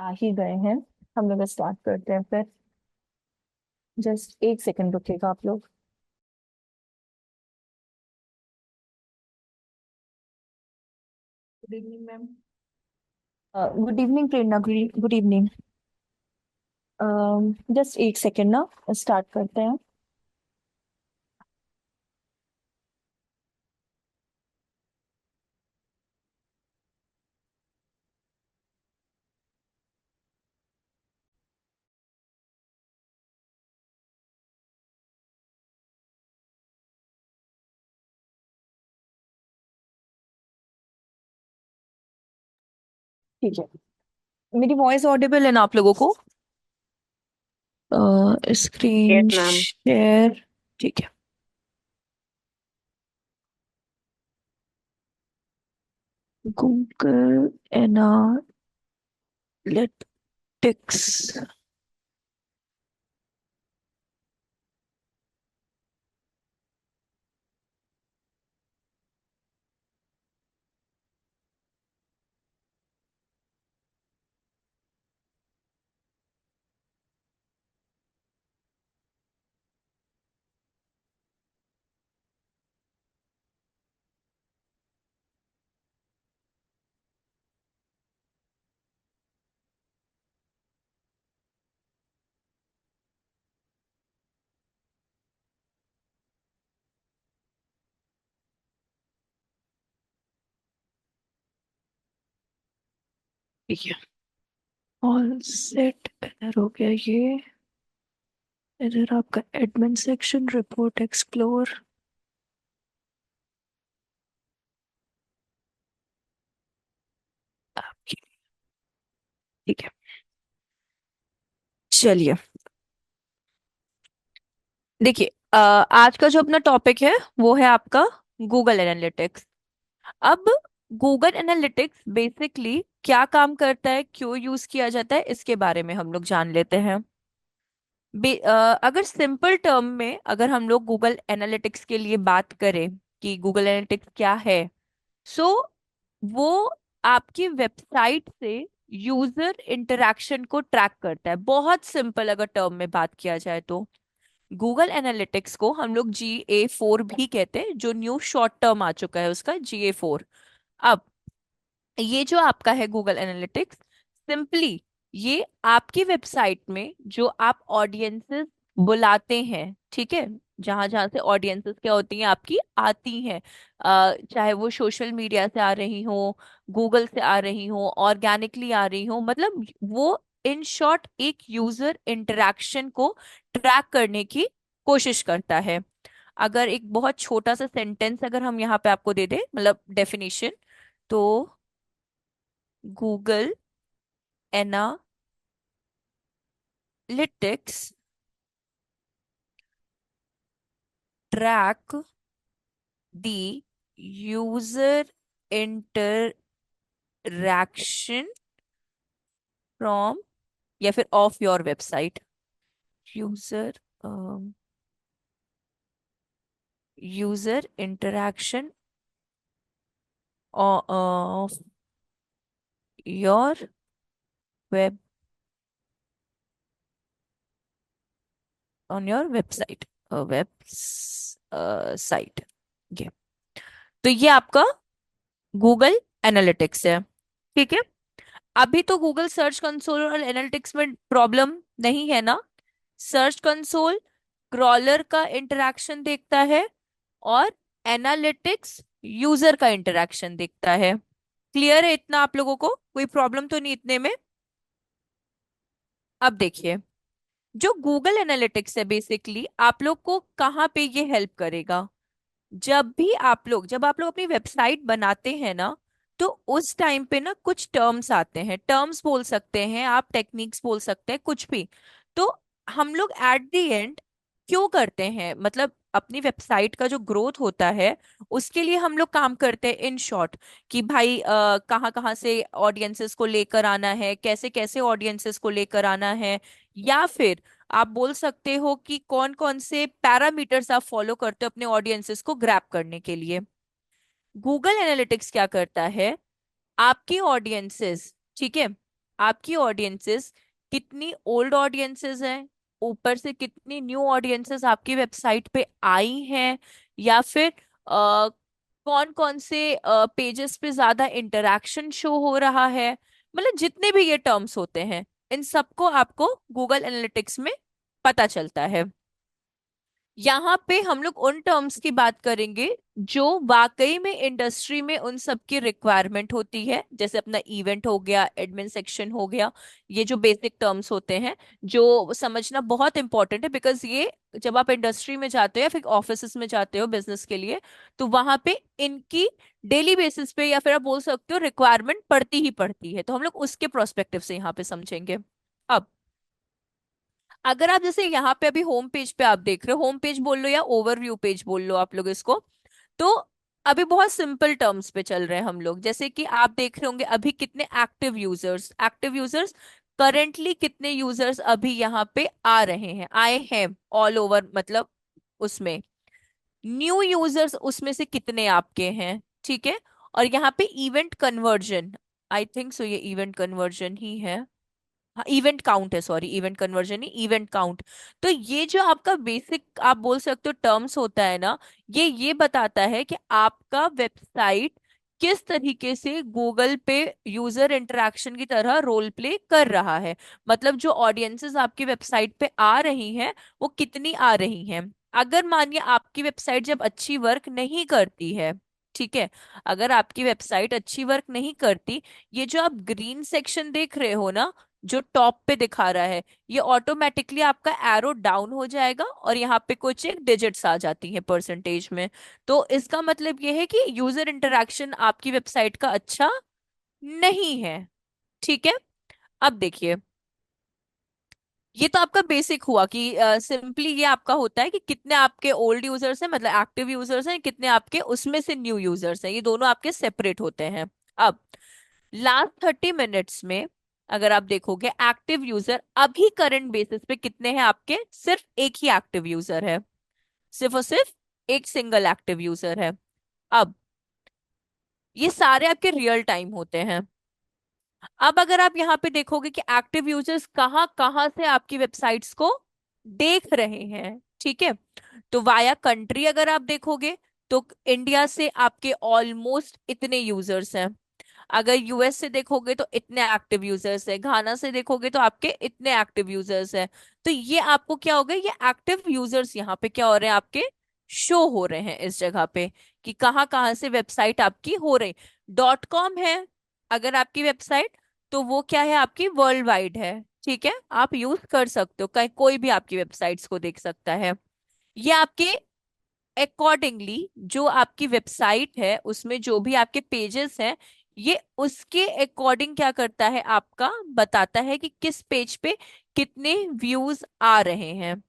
आ ही गए हैं। हम लोग स्टार्ट करते हैं फिर। जस्ट एक सेकंड रुकेगा आप लोग। Good evening ma'am. Good evening Prerna, good evening. Just एक सेकंड ना, स्टार्ट करते हैं। ठीक है। मेरी वॉइस ऑडिबल है ना आप लोगों को? Yes screen ma'am. शेयर। ठीक है। Google analytics. ठीक है। ऑल सेट इधर हो गया ये। इधर आपका एडमिन सेक्शन, रिपोर्ट एक्सप्लोर आपकी। ठीक है। चलिए, देखिए, आज का जो अपना टॉपिक है वो है आपका गूगल एनालिटिक्स। अब गूगल एनालिटिक्स बेसिकली क्या काम करता है, क्यों यूज किया जाता है, इसके बारे में हम लोग जान लेते हैं। अगर सिंपल टर्म में अगर हम लोग गूगल एनालिटिक्स के लिए बात करें कि गूगल एनालिटिक्स क्या है, सो वो आपकी वेबसाइट से यूजर इंटरेक्शन को ट्रैक करता है। बहुत सिंपल अगर टर्म में बात किया जाए तो गूगल एनालिटिक्स को हम लोग GA4 भी कहते हैं, जो न्यू शॉर्ट टर्म आ चुका है उसका GA4। अब ये जो आपका है गूगल एनालिटिक्स, सिंपली ये आपकी वेबसाइट में जो आप ऑडियंसेस बुलाते हैं, ठीक है, जहां जहां से ऑडियंसेस क्या होती हैं आपकी आती हैं, चाहे वो सोशल मीडिया से आ रही हो, गूगल से आ रही हो, ऑर्गेनिकली आ रही हो, मतलब वो इन शॉर्ट एक यूजर इंटरेक्शन को ट्रैक करने की कोशिश करता है। अगर एक बहुत छोटा सा सेंटेंस अगर हम यहाँ पे आपको दे दे, मतलब डेफिनेशन, तो Google analytics track the user interaction from या फिर of your website. User user interaction of your web on your website, web site. ये तो ये आपका गूगल एनालिटिक्स है। ठीक है। अभी तो गूगल सर्च कंसोल और एनालिटिक्स में प्रॉब्लम नहीं है ना? सर्च कंसोल क्रॉलर का इंटरेक्शन देखता है और एनालिटिक्स यूजर का इंटरेक्शन देखता है। क्लियर है इतना आप लोगों को? कोई प्रॉब्लम तो नहीं इतने में? अब देखिए, जो गूगल एनालिटिक्स है बेसिकली आप लोग को कहाँ पे ये हेल्प करेगा। जब आप लोग अपनी वेबसाइट बनाते हैं ना, तो उस टाइम पे ना कुछ टर्म्स आते हैं, टर्म्स बोल सकते हैं आप, टेक्निक्स बोल सकते हैं, कुछ भी। तो हम लोग एट द एंड क्यों करते हैं, मतलब अपनी वेबसाइट का जो ग्रोथ होता है उसके लिए हम लोग काम करते हैं इन शॉर्ट, कि भाई कहाँ कहाँ से ऑडियंसेस को लेकर आना है, कैसे कैसे ऑडियंसेस को लेकर आना है, या फिर आप बोल सकते हो कि कौन कौन से पैरामीटर्स आप फॉलो करते हो अपने ऑडियंसेस को ग्रैप करने के लिए। गूगल एनालिटिक्स क्या करता है, आपकी ऑडियंसेस, ठीक है, आपकी ऑडियंसेस कितनी ओल्ड ऑडियंसेस हैं, ऊपर से कितनी न्यू ऑडियंसेस आपकी वेबसाइट पे आई हैं, या फिर कौन कौन से पेजेस पे ज्यादा इंटरेक्शन शो हो रहा है, मतलब जितने भी ये टर्म्स होते हैं इन सबको आपको गूगल एनालिटिक्स में पता चलता है। यहाँ पे हम लोग उन टर्म्स की बात करेंगे जो वाकई में इंडस्ट्री में उन सब की रिक्वायरमेंट होती है, जैसे अपना इवेंट हो गया, एडमिन सेक्शन हो गया। ये जो बेसिक टर्म्स होते हैं जो समझना बहुत इंपॉर्टेंट है, बिकॉज ये जब आप इंडस्ट्री में जाते हो या फिर ऑफिस में जाते हो बिजनेस के लिए, तो वहां पे इनकी डेली बेसिस पे या फिर आप बोल सकते हो रिक्वायरमेंट पड़ती ही पड़ती है, तो हम लोग उसके प्रोस्पेक्टिव से यहाँ पे समझेंगे। अब अगर आप जैसे यहाँ पे अभी होम पेज पे आप देख रहे हो, होम पेज बोल लो या ओवरव्यू पेज बोल लो आप लोग इसको, तो अभी बहुत सिंपल टर्म्स पे चल रहे हैं हम लोग। जैसे कि आप देख रहे होंगे अभी कितने एक्टिव यूजर्स करेंटली कितने यूजर्स अभी यहाँ पे आ रहे हैं, आए हैं ऑल ओवर, मतलब उसमें न्यू यूजर्स उसमें से कितने आपके हैं, ठीक है। और यहाँ पे event conversion, I think so ये इवेंट कन्वर्जन ही है, हाँ इवेंट काउंट है, सॉरी इवेंट कन्वर्जन नहीं, इवेंट काउंट। तो ये जो आपका बेसिक आप बोल सकते हो टर्म्स होता है ना, ये बताता है कि आपका वेबसाइट किस तरीके से गूगल पे यूजर इंटरेक्शन की तरह रोल प्ले कर रहा है। मतलब जो ऑडियंसेस आपकी वेबसाइट पे आ रही हैं वो कितनी आ रही हैं। अगर मानिए आपकी वेबसाइट जब अच्छी वर्क नहीं करती है, ठीक है, अगर आपकी वेबसाइट अच्छी वर्क नहीं करती, ये जो आप ग्रीन सेक्शन देख रहे हो ना जो टॉप पे दिखा रहा है, ये ऑटोमेटिकली आपका एरो डाउन हो जाएगा और यहाँ पे कुछ एक डिजिट्स आ जाती हैं परसेंटेज में। तो इसका मतलब ये है कि यूजर इंटरेक्शन आपकी वेबसाइट का अच्छा नहीं है, ठीक है। अब देखिए, ये तो आपका बेसिक हुआ कि सिंपली ये आपका होता है कि कितने आपके ओल्ड यूजर्स हैं, मतलब एक्टिव यूजर्स हैं, कितने आपके उसमें से न्यू यूजर्स हैं, ये दोनों आपके सेपरेट होते हैं। अब लास्ट 30 मिनट्स में अगर आप देखोगे एक्टिव यूजर अभी करंट बेसिस पे कितने हैं आपके, सिर्फ एक ही एक्टिव यूजर है, सिर्फ और सिर्फ एक सिंगल एक्टिव यूजर है। अब ये सारे आपके रियल टाइम होते हैं। अब अगर आप यहाँ पे देखोगे कि एक्टिव यूजर्स कहाँ कहाँ से आपकी वेबसाइट्स को देख रहे हैं, ठीक है, तो वाया कंट्री अगर आप देखोगे तो इंडिया से आपके ऑलमोस्ट इतने यूजर्स हैं। अगर यूएस से देखोगे तो इतने एक्टिव यूजर्स है, घाना से देखोगे तो आपके इतने एक्टिव यूजर्स है। तो ये आपको क्या हो गया, ये एक्टिव यूजर्स यहाँ पे क्या हो रहे हैं आपके, शो हो रहे हैं इस जगह पे कि कहाँ कहाँ से वेबसाइट आपकी हो रही। डॉट कॉम है अगर आपकी वेबसाइट, तो वो क्या है आपकी वर्ल्ड वाइड है, ठीक है, आप यूज कर सकते हो, कहीं कोई भी आपकी वेबसाइट्स को देख सकता है। ये आपके अकॉर्डिंगली जो आपकी वेबसाइट है उसमें जो भी आपके पेजेस हैं, ये उसके अकॉर्डिंग क्या करता है, आपका बताता है कि किस पेज पे कितने व्यूज आ रहे हैं,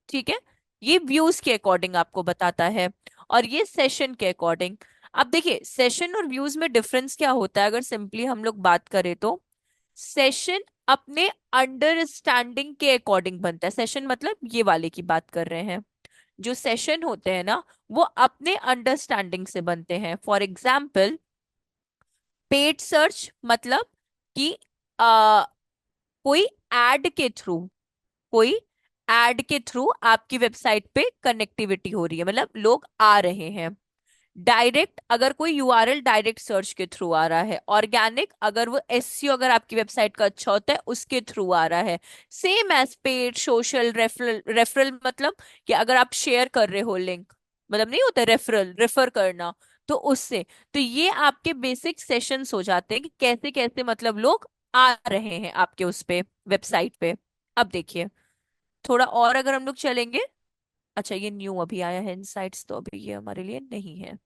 ठीक है। ये व्यूज के अकॉर्डिंग आपको बताता है, और ये सेशन के अकॉर्डिंग। अब देखिए सेशन और व्यूज में डिफरेंस क्या होता है, अगर सिंपली हम लोग बात करें तो सेशन अपने अंडरस्टैंडिंग के अकॉर्डिंग बनता है। सेशन मतलब ये वाले की बात कर रहे हैं, जो सेशन होते हैं ना वो अपने अंडरस्टैंडिंग से बनते हैं। फॉर एग्जाम्पल पेड सर्च मतलब कि आ, कोई एड के थ्रू, कोई एड के थ्रू आपकी वेबसाइट पे कनेक्टिविटी हो रही है, मतलब लोग आ रहे हैं। डायरेक्ट अगर कोई यूआरएल डायरेक्ट सर्च के थ्रू आ रहा है। ऑर्गेनिक अगर वो एसईओ अगर आपकी वेबसाइट का अच्छा होता है उसके थ्रू आ रहा है। Same as paid social referral, referral मतलब कि अगर आप शेयर कर रहे हो लिंक, मतलब नहीं होता रेफरल, रेफर करना, तो उससे। तो ये आपके बेसिक सेशंस हो जाते हैं कि कैसे कैसे मतलब लोग आ रहे हैं आपके उस पे वेबसाइट पे। अब देखिए थोड़ा और अगर हम लोग चलेंगे, अच्छा ये न्यू अभी आया है इनसाइट्स, तो अभी ये हमारे लिए नहीं है,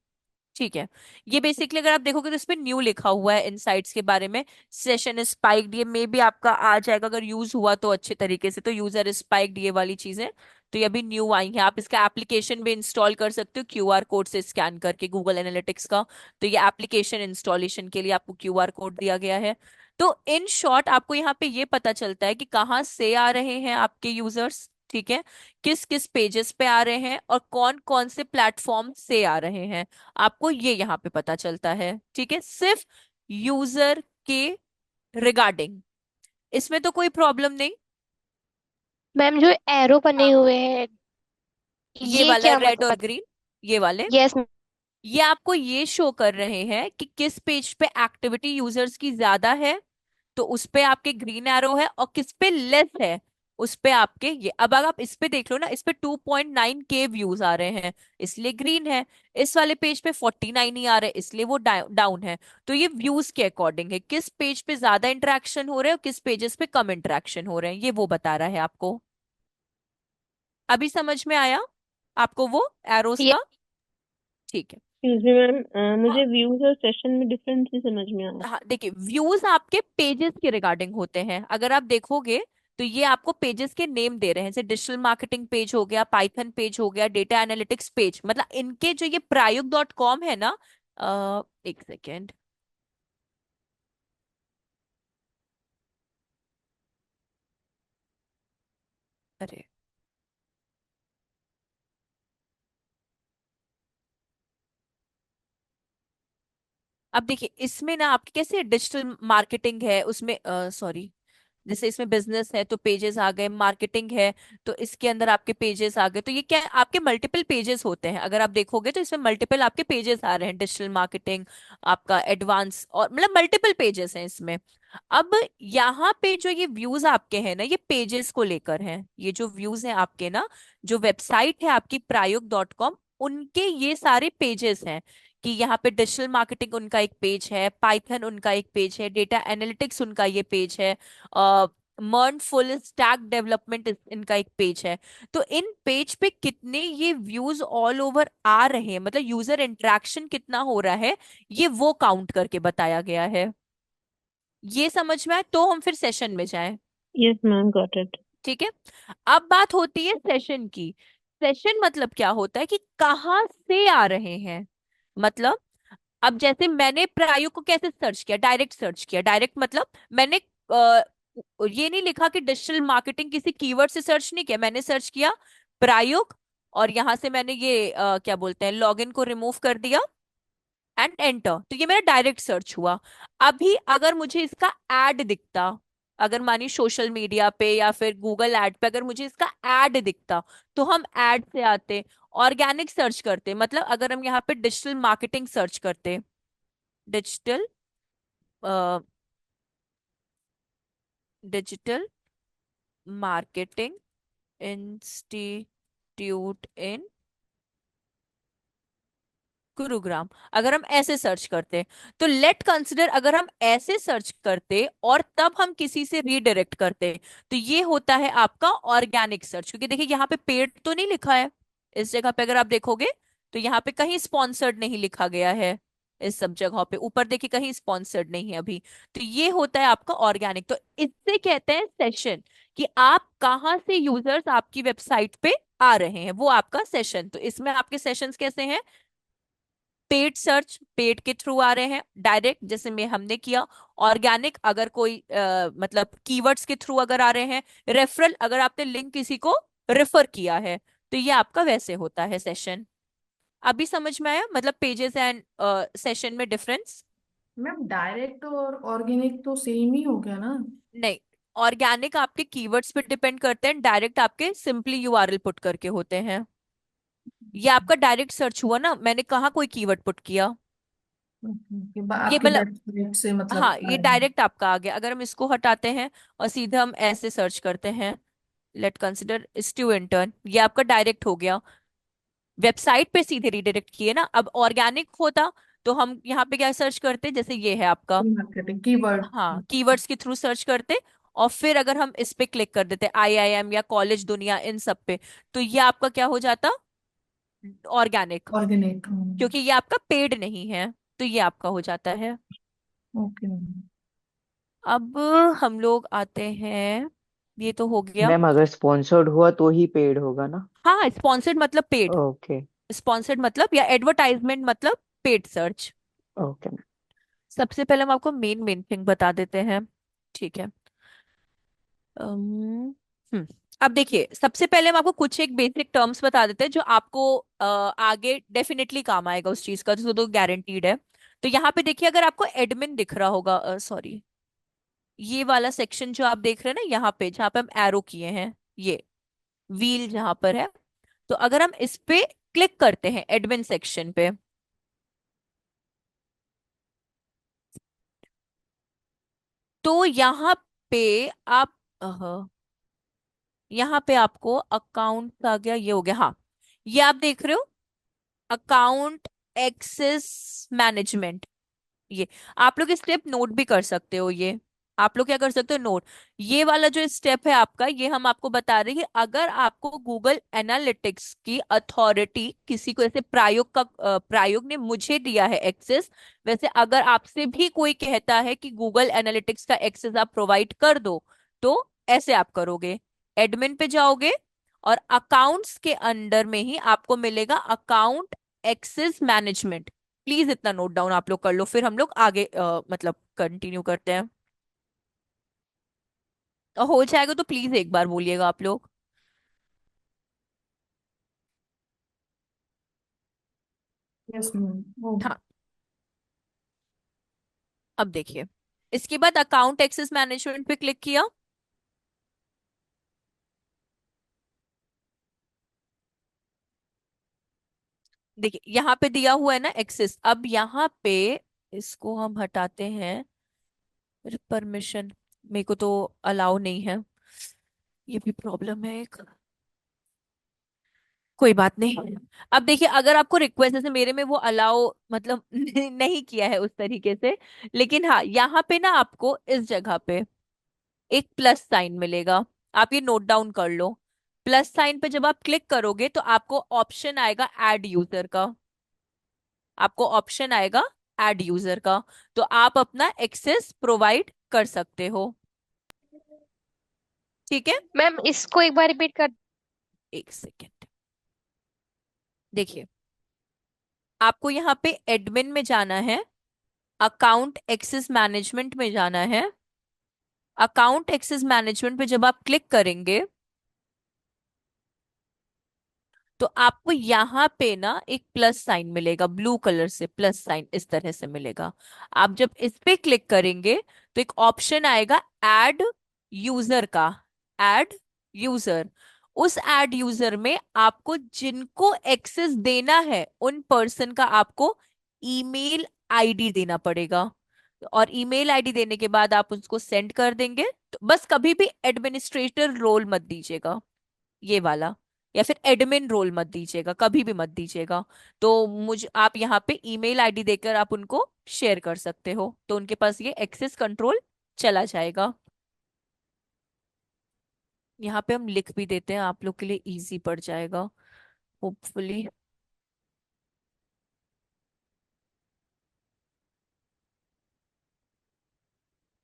ठीक है। ये बेसिकली अगर आप देखोगे तो इसमें न्यू लिखा हुआ है इनसाइट्स के बारे में। सेशन स्पाइक्ड ये मे भी आपका आ जाएगा अगर यूज हुआ तो अच्छे तरीके से, तो यूजर स्पाइक्ड ये वाली चीजें तो ये अभी न्यू आई है। आप इसका एप्लीकेशन भी इंस्टॉल कर सकते हो क्यूआर कोड से स्कैन करके गूगल एनालिटिक्स का। तो ये एप्लीकेशन इंस्टॉलेशन के लिए आपको क्यूआर कोड दिया गया है। तो इन शॉर्ट आपको यहाँ पे ये पता चलता है कि कहाँ से आ रहे हैं आपके यूजर्स, ठीक है, किस किस पेजेस पे आ रहे हैं और कौन कौन से प्लेटफॉर्म से आ रहे हैं, आपको ये यहाँ पे पता चलता है, ठीक है, सिर्फ यूजर के रिगार्डिंग। इसमें तो कोई प्रॉब्लम नहीं। मैम जो एरो बने हाँ, हुए हैं, ये ये वाला क्या रेड और मतलब? ग्रीन, ये वाले, यस। ये आपको ये शो कर रहे हैं कि किस पेज पे एक्टिविटी यूजर्स की ज्यादा है, तो उस पे आपके ग्रीन एरो है, और किस पे लेस है उस पे आपके ये। अब अगर आप इस पे देख लो ना, इस पे 2.9 के व्यूज आ रहे हैं, इसलिए ग्रीन है। इस वाले पेज पे 49 ही आ रहे हैं, इसलिए वो डाउन है। तो ये व्यूज के अकॉर्डिंग है, किस पेज पे ज्यादा इंटरेक्शन हो रहे हैं और किस पेजेस पे कम इंटरेक्शन हो रहे हैं, ये वो बता रहा है आपको। अभी समझ में आया आपको वो एरोस ये का? ठीक है। एक्सक्यूज मी मैम, मुझे व्यूज और सेशन में डिफरेंस नहीं समझ में आ रहा। हाँ देखिए, व्यूज आपके पेजेस के रिगार्डिंग होते हैं, अगर आप देखोगे तो ये आपको पेजेस के नेम दे रहे हैं, जैसे डिजिटल मार्केटिंग पेज हो गया, पाइथन पेज हो गया, डेटा एनालिटिक्स पेज, मतलब इनके जो ये प्रायुक्त.com है ना, एक सेकेंड। अरे, अब देखिए इसमें ना आपकी कैसे डिजिटल मार्केटिंग है उसमें, सॉरी, जैसे इसमें बिजनेस है तो पेजेस आ गए, मार्केटिंग है तो इसके अंदर आपके पेजेस आ गए, तो ये क्या है, आपके मल्टीपल पेजेस होते हैं, अगर आप देखोगे तो इसमें मल्टीपल आपके पेजेस आ रहे हैं, डिजिटल मार्केटिंग, आपका एडवांस, और मतलब मल्टीपल पेजेस हैं इसमें। अब यहाँ पे जो ये व्यूज आपके हैं ना, ये पेजेस को लेकर हैं, ये जो व्यूज हैं आपके ना, जो वेबसाइट है आपकी प्रायोग.com, उनके ये सारे पेजेस हैं, कि यहाँ पे डिजिटल मार्केटिंग उनका एक पेज है, पाइथन उनका एक पेज है, डेटा एनालिटिक्स उनका ये पेज है, मर्न फुल स्टैक डेवलपमेंट इनका एक पेज है। तो इन पेज पे कितने ये व्यूज ऑल ओवर आ रहे हैं, मतलब यूजर इंटरेक्शन कितना हो रहा है, ये वो काउंट करके बताया गया है। ये समझ में आए तो हम फिर सेशन में जाएं। Yes ma'am, got it. ठीक है। अब बात होती है सेशन की। सेशन मतलब क्या होता है कि कहाँ से आ रहे हैं, मतलब अब जैसे मैंने प्रायु को कैसे सर्च किया, डायरेक्ट सर्च किया, डायरेक्ट मतलब मैंने ये नहीं लिखा कि डिजिटल मार्केटिंग किसी कीवर्ड से सर्च नहीं किया, मैंने सर्च किया प्रायुक, और यहां से मैंने ये क्या बोलते हैं, लॉगिन को रिमूव कर दिया एंड एंटर, तो ये मेरा डायरेक्ट सर्च हुआ। अभी अगर मुझे इसका एड दिखता, अगर मानिए सोशल मीडिया पे या फिर गूगल एड पे अगर मुझे इसका एड दिखता, तो हम एड से आते, ऑर्गेनिक सर्च करते, मतलब अगर हम यहाँ पे डिजिटल मार्केटिंग सर्च करते, डिजिटल डिजिटल मार्केटिंग इंस्टीट्यूट इन गुरुग्राम, अगर हम ऐसे सर्च करते, तो लेट कंसिडर अगर हम ऐसे सर्च करते और तब हम किसी से रीडायरेक्ट करते, तो ये होता है आपका ऑर्गेनिक सर्च, क्योंकि देखिए यहाँ पे पेड तो नहीं लिखा है, इस जगह पे अगर आप देखोगे तो यहाँ पे कहीं स्पॉन्सर्ड नहीं लिखा गया है, इस सब जगहों पे ऊपर देखिए कहीं स्पॉन्सर्ड नहीं है अभी। तो ये होता है आपका ऑर्गेनिक, तो इससे कहते हैं सेशन, कि आप कहाँ से यूजर्स आपकी वेबसाइट पे आ रहे हैं, वो आपका सेशन। तो इसमें आपके सेशंस कैसे हैं, पेड सर्च, पेड के थ्रू आ रहे हैं, डायरेक्ट जैसे में हमने किया, ऑर्गेनिक अगर कोई मतलब कीवर्ड्स के थ्रू अगर आ रहे हैं, रेफरल अगर आपने लिंक किसी को रेफर किया है, तो ये आपका वैसे होता है सेशन। अभी समझ में आया, मतलब पेजेस एंड सेशन में डिफरेंस? मैम डायरेक्ट और ऑर्गेनिक तो सेम ही हो गया ना? नहीं, ऑर्गेनिक आपके कीवर्ड्स पे डिपेंड करते हैं, डायरेक्ट आपके सिंपली यूआरएल पुट करके होते हैं। ये आपका डायरेक्ट सर्च हुआ ना, मैंने कहा कोई कीवर्ड पुट किया, ये आपकी मतलब, वेबसाइट से मतलब हाँ ये डायरेक्ट आपका आ गया। अगर हम इसको हटाते हैं और सीधे हम ऐसे सर्च करते हैं, लेट कंसिडर स्टू इंटर्न, ये आपका डायरेक्ट हो गया, वेबसाइट पे सीधे रिडायरेक्ट किए ना। अब ऑर्गेनिक होता तो हम यहाँ पे क्या सर्च करते, जैसे ये है आपका, मार्केटिंग कीवर्ड। हाँ कीवर्ड्स के थ्रू सर्च करते, और फिर अगर हम इस पे क्लिक कर देते आईआईएम या कॉलेज दुनिया इन सब पे, तो ये आपका क्या हो जाता, ऑर्गेनिक, ऑर्गेनिक। क्योंकि ये आपका पेड नहीं है, तो ये आपका हो जाता है। Okay ma'am. अब हम लोग आते हैं, ये तो हो गया। मैम अगर स्पॉन्सर्ड हुआ तो ही पेड होगा ना? हाँ, स्पॉन्सर्ड मतलब पेड, ओके। स्पॉन्सर्ड मतलब या एडवर्टाइजमेंट मतलब पेड सर्च। Okay ma'am. सबसे पहले हम आपको मेन मेन थिंग बता देते हैं, ठीक है। अम्म, हम्म अब देखिए, सबसे पहले हम आपको कुछ एक बेसिक टर्म्स बता देते हैं जो आपको आगे डेफिनेटली काम आएगा उस चीज का, तो गारंटीड है। तो यहाँ पे देखिए, अगर आपको एडमिन दिख रहा होगा, सॉरी ये वाला सेक्शन जो आप देख रहे हैं ना यहाँ पे, जहाँ पे हम एरो किए हैं, ये व्हील जहां पर है, तो अगर हम इस पे क्लिक करते हैं एडमिन सेक्शन पे, तो यहाँ पे आप यहाँ पे आपको अकाउंट आ गया, ये हो गया, हाँ, ये आप देख रहे हो अकाउंट एक्सेस मैनेजमेंट। ये आप लोग स्टेप नोट भी कर सकते हो, ये आप लोग क्या कर सकते हो, नोट। ये वाला जो स्टेप है आपका, ये हम आपको बता रहे हैं कि अगर आपको गूगल एनालिटिक्स की अथॉरिटी किसी को, ऐसे प्रायोग का प्रायोग ने मुझे दिया है एक्सेस, वैसे अगर आपसे भी कोई कहता है कि गूगल एनालिटिक्स का एक्सेस आप प्रोवाइड कर दो, तो ऐसे आप करोगे, एडमिन पे जाओगे और अकाउंट्स के अंडर में ही आपको मिलेगा अकाउंट एक्सेस मैनेजमेंट। प्लीज इतना नोट डाउन आप लोग कर लो, फिर हम लोग आगे मतलब कंटिन्यू करते हैं। हो जाएगा तो प्लीज एक बार बोलिएगा आप लोग। Yes ma'am. ओ। हाँ, अब देखिए, इसके बाद अकाउंट एक्सेस मैनेजमेंट पे क्लिक किया, देखिए यहाँ पे दिया हुआ है ना एक्सेस, अब यहाँ पे इसको हम हटाते हैं, परमिशन मेरे को तो अलाउ नहीं है, ये भी प्रॉब्लम है एक, कोई बात नहीं। अब देखिए, अगर आपको रिक्वेस्ट, जैसे मेरे में वो अलाउ मतलब नहीं किया है उस तरीके से, लेकिन हाँ यहाँ पे ना आपको इस जगह पे एक प्लस साइन मिलेगा, आप ये नोट डाउन कर लो। प्लस साइन पे जब आप क्लिक करोगे तो आपको ऑप्शन आएगा ऐड यूजर का, आपको ऑप्शन आएगा ऐड यूजर का, तो आप अपना एक्सेस प्रोवाइड कर सकते हो। ठीक है, मैम इसको एक बार रिपीट कर। एक सेकेंड, देखिए आपको यहाँ पे एडमिन में जाना है, अकाउंट एक्सेस मैनेजमेंट में जाना है, अकाउंट एक्सेस मैनेजमेंट पे जब आप क्लिक करेंगे तो आपको यहाँ पे ना एक प्लस साइन मिलेगा, ब्लू कलर से प्लस साइन इस तरह से मिलेगा। आप जब इस पे क्लिक करेंगे तो एक ऑप्शन आएगा ऐड यूजर का, ऐड यूजर। उस ऐड यूजर में आपको जिनको एक्सेस देना है उन पर्सन का आपको ईमेल आईडी देना पड़ेगा, और ईमेल आईडी देने के बाद आप उसको सेंड कर देंगे। तो बस कभी भी एडमिनिस्ट्रेटर रोल मत दीजिएगा, ये वाला, या फिर एडमिन रोल मत दीजिएगा, कभी भी मत दीजिएगा। तो मुझ आप यहाँ पे ईमेल आईडी देकर आप उनको शेयर कर सकते हो, तो उनके पास ये एक्सेस कंट्रोल चला जाएगा। यहाँ पे हम लिख भी देते हैं, आप लोग के लिए इजी पड़ जाएगा होपफुली।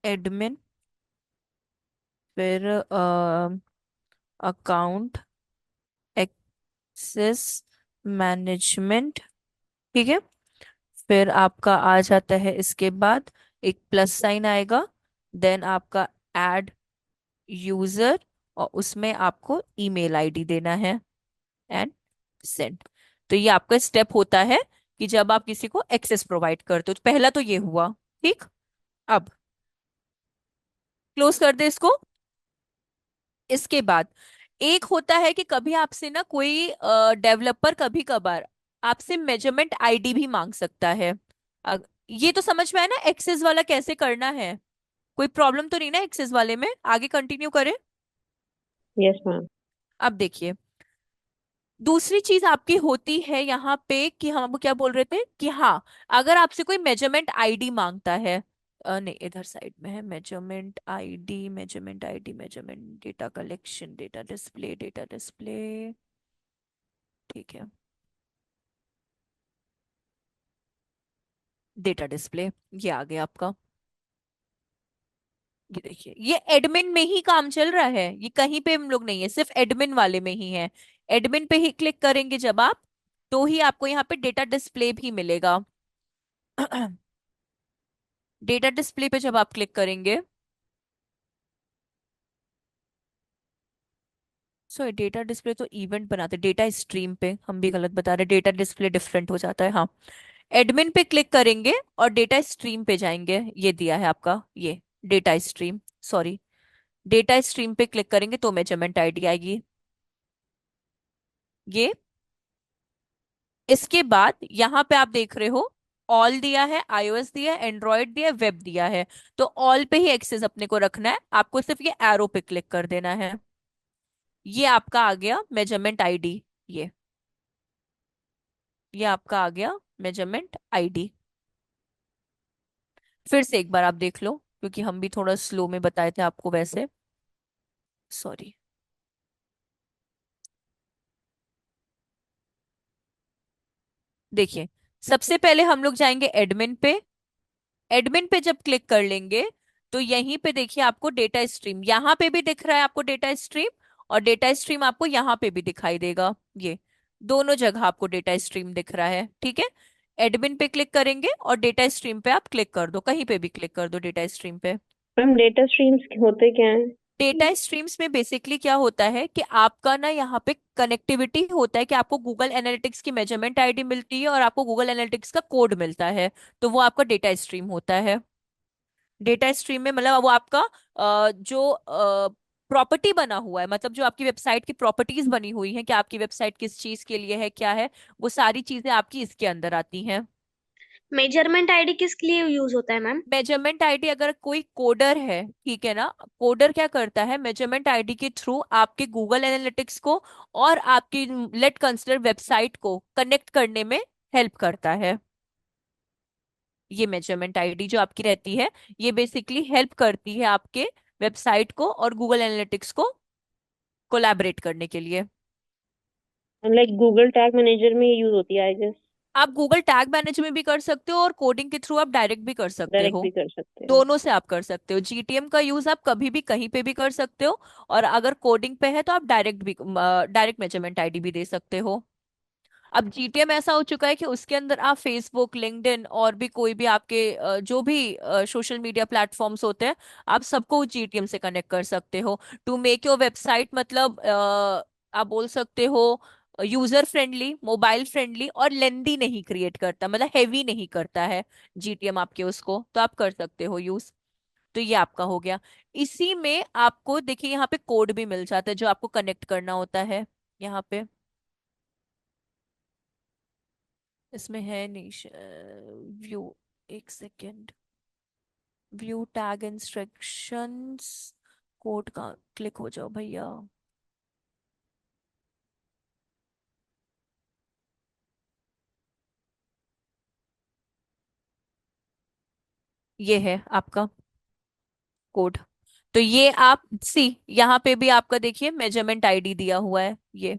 एडमिन, फिर अकाउंट एक्सेस मैनेजमेंट, ठीक है। फिर आपका आ जाता है, इसके बाद एक प्लस साइन आएगा, देन आपका ऐड यूजर, और उसमें आपको ईमेल आईडी देना है एंड सेंड। तो ये आपका स्टेप होता है कि जब आप किसी को एक्सेस प्रोवाइड करते हो, तो पहला तो ये हुआ, ठीक। अब क्लोज कर दे इसको। इसके बाद एक होता है कि कभी आपसे ना कोई डेवलपर कभी कभार आपसे मेजरमेंट आईडी भी मांग सकता है। ये तो समझ में आया ना एक्सेस वाला कैसे करना है, कोई प्रॉब्लम तो नहीं ना एक्सेस वाले में, आगे कंटिन्यू करें। Yes ma'am. अब देखिए, दूसरी चीज आपकी होती है यहाँ पे कि हम आपको क्या बोल रहे थे कि हाँ, अगर आपसे कोई मेजरमेंट आईडी मांगता है, नहीं इधर साइड में है measurement ID, measurement ID, measurement data collection, data display, data display, ठीक है, डेटा डिस्प्ले, ये आ गया आपका। ये देखिए, ये एडमिन में ही काम चल रहा है, ये कहीं पे हम लोग नहीं है, सिर्फ एडमिन वाले में ही है। एडमिन पे ही क्लिक करेंगे जब आप, तो ही आपको यहाँ पे डेटा डिस्प्ले भी मिलेगा। डेटा डिस्प्ले पे जब आप क्लिक करेंगे, सॉरी डेटा डिस्प्ले तो इवेंट बनाते, डेटा स्ट्रीम पे हम भी गलत बता रहे, डेटा डिस्प्ले डिफरेंट हो जाता है, हाँ। एडमिन पे क्लिक करेंगे और डेटा स्ट्रीम पे जाएंगे, ये दिया है आपका ये data stream, sorry, data stream पे क्लिक करेंगे तो मेजरमेंट आईडी आएगी ये। इसके बाद यहाँ पे आप देख रहे हो, ऑल दिया है, iOS दिया है, एंड्रॉयड दिया है, वेब दिया है। तो ऑल पे ही एक्सेस अपने को रखना है, आपको सिर्फ ये एरो पे क्लिक कर देना है। ये आपका आ गया मेजरमेंट आईडी। ये ये आपका आ गया मेजरमेंट आईडी। फिर से एक बार आप देख लो, क्योंकि हम भी थोड़ा स्लो में बताए थे आपको वैसे, सॉरी। देखिए, सबसे पहले हम लोग जाएंगे एडमिन पे। एडमिन पे जब क्लिक कर लेंगे तो यहीं पे देखिए आपको डेटा स्ट्रीम यहाँ पे भी दिख रहा है, आपको डेटा स्ट्रीम, और डेटा स्ट्रीम आपको यहाँ पे भी दिखाई देगा। ये दोनों जगह आपको डेटा स्ट्रीम दिख रहा है, ठीक है। एडमिन पे क्लिक करेंगे और डेटा स्ट्रीम पे आप क्लिक कर दो, कहीं पे भी क्लिक कर दो डेटा स्ट्रीम पे। मैम डेटा स्ट्रीम्स होते क्या हैं? डेटा स्ट्रीम्स में बेसिकली क्या होता है कि आपका ना यहाँ पे कनेक्टिविटी होता है कि आपको गूगल एनालिटिक्स की मेजरमेंट आईडी मिलती है और आपको गूगल एनालिटिक्स का कोड मिलता है। तो वो आपका डेटा स्ट्रीम होता है। डेटा स्ट्रीम में मतलब वो आपका जो प्रॉपर्टी बना हुआ है, मतलब जो आपकी वेबसाइट की प्रॉपर्टीज बनी हुई है कि आपकी वेबसाइट किस चीज के लिए है, क्या है, वो सारी चीजें आपकी इसके अंदर आती हैं। मेजरमेंट आईडी किस लिए यूज होता है मैम? मेजरमेंट आईडी, अगर कोई कोडर है, ठीक है ना, कोडर क्या करता है, मेजरमेंट आईडी के थ्रू आपके गूगल एनालिटिक्स को और आपकी लेट कंसिडर वेबसाइट को कनेक्ट करने में हेल्प करता है। ये मेजरमेंट आईडी जो आपकी रहती है, ये बेसिकली हेल्प करती है आपके वेबसाइट को और गूगल एनालिटिक्स को कोलैबोरेट करने के लिए। लाइक गूगल टैग मैनेजर में यूज होती है आई गेस। आप गूगल टैग मैनेजर में भी कर सकते हो और कोडिंग के थ्रू आप डायरेक्ट भी कर सकते डायरेक्ट हो। भी कर सकते हैं। दोनों से आप कर सकते हो। जीटीएम का यूज आप कभी भी कहीं पे भी कर सकते हो, और अगर कोडिंग पे है तो आप डायरेक्ट भी, डायरेक्ट मेजरमेंट आईडी भी दे सकते हो। अब जीटीएम ऐसा हो चुका है कि उसके अंदर आप फेसबुक, लिंक्डइन और भी कोई भी आपके जो भी सोशल मीडिया प्लेटफॉर्म्स होते हैं, आप सबको जीटीएम से कनेक्ट कर सकते हो टू मेक योर वेबसाइट, मतलब आप बोल सकते हो यूजर फ्रेंडली, मोबाइल फ्रेंडली, और लेंदी नहीं क्रिएट करता, मतलब हैवी नहीं करता है जीटीएम आपके उसको, तो आप कर सकते हो यूज। तो ये आपका हो गया। इसी में आपको देखिए यहाँ पे कोड भी मिल जाता है जो आपको कनेक्ट करना होता है। यहाँ पे इसमें है नहीं, व्यू, एक second, view tag instructions, code का क्लिक हो जाओ भैया। ये है आपका कोड। तो ये आप सी, यहाँ पे भी आपका देखिए मेजरमेंट आईडी दिया हुआ है ये।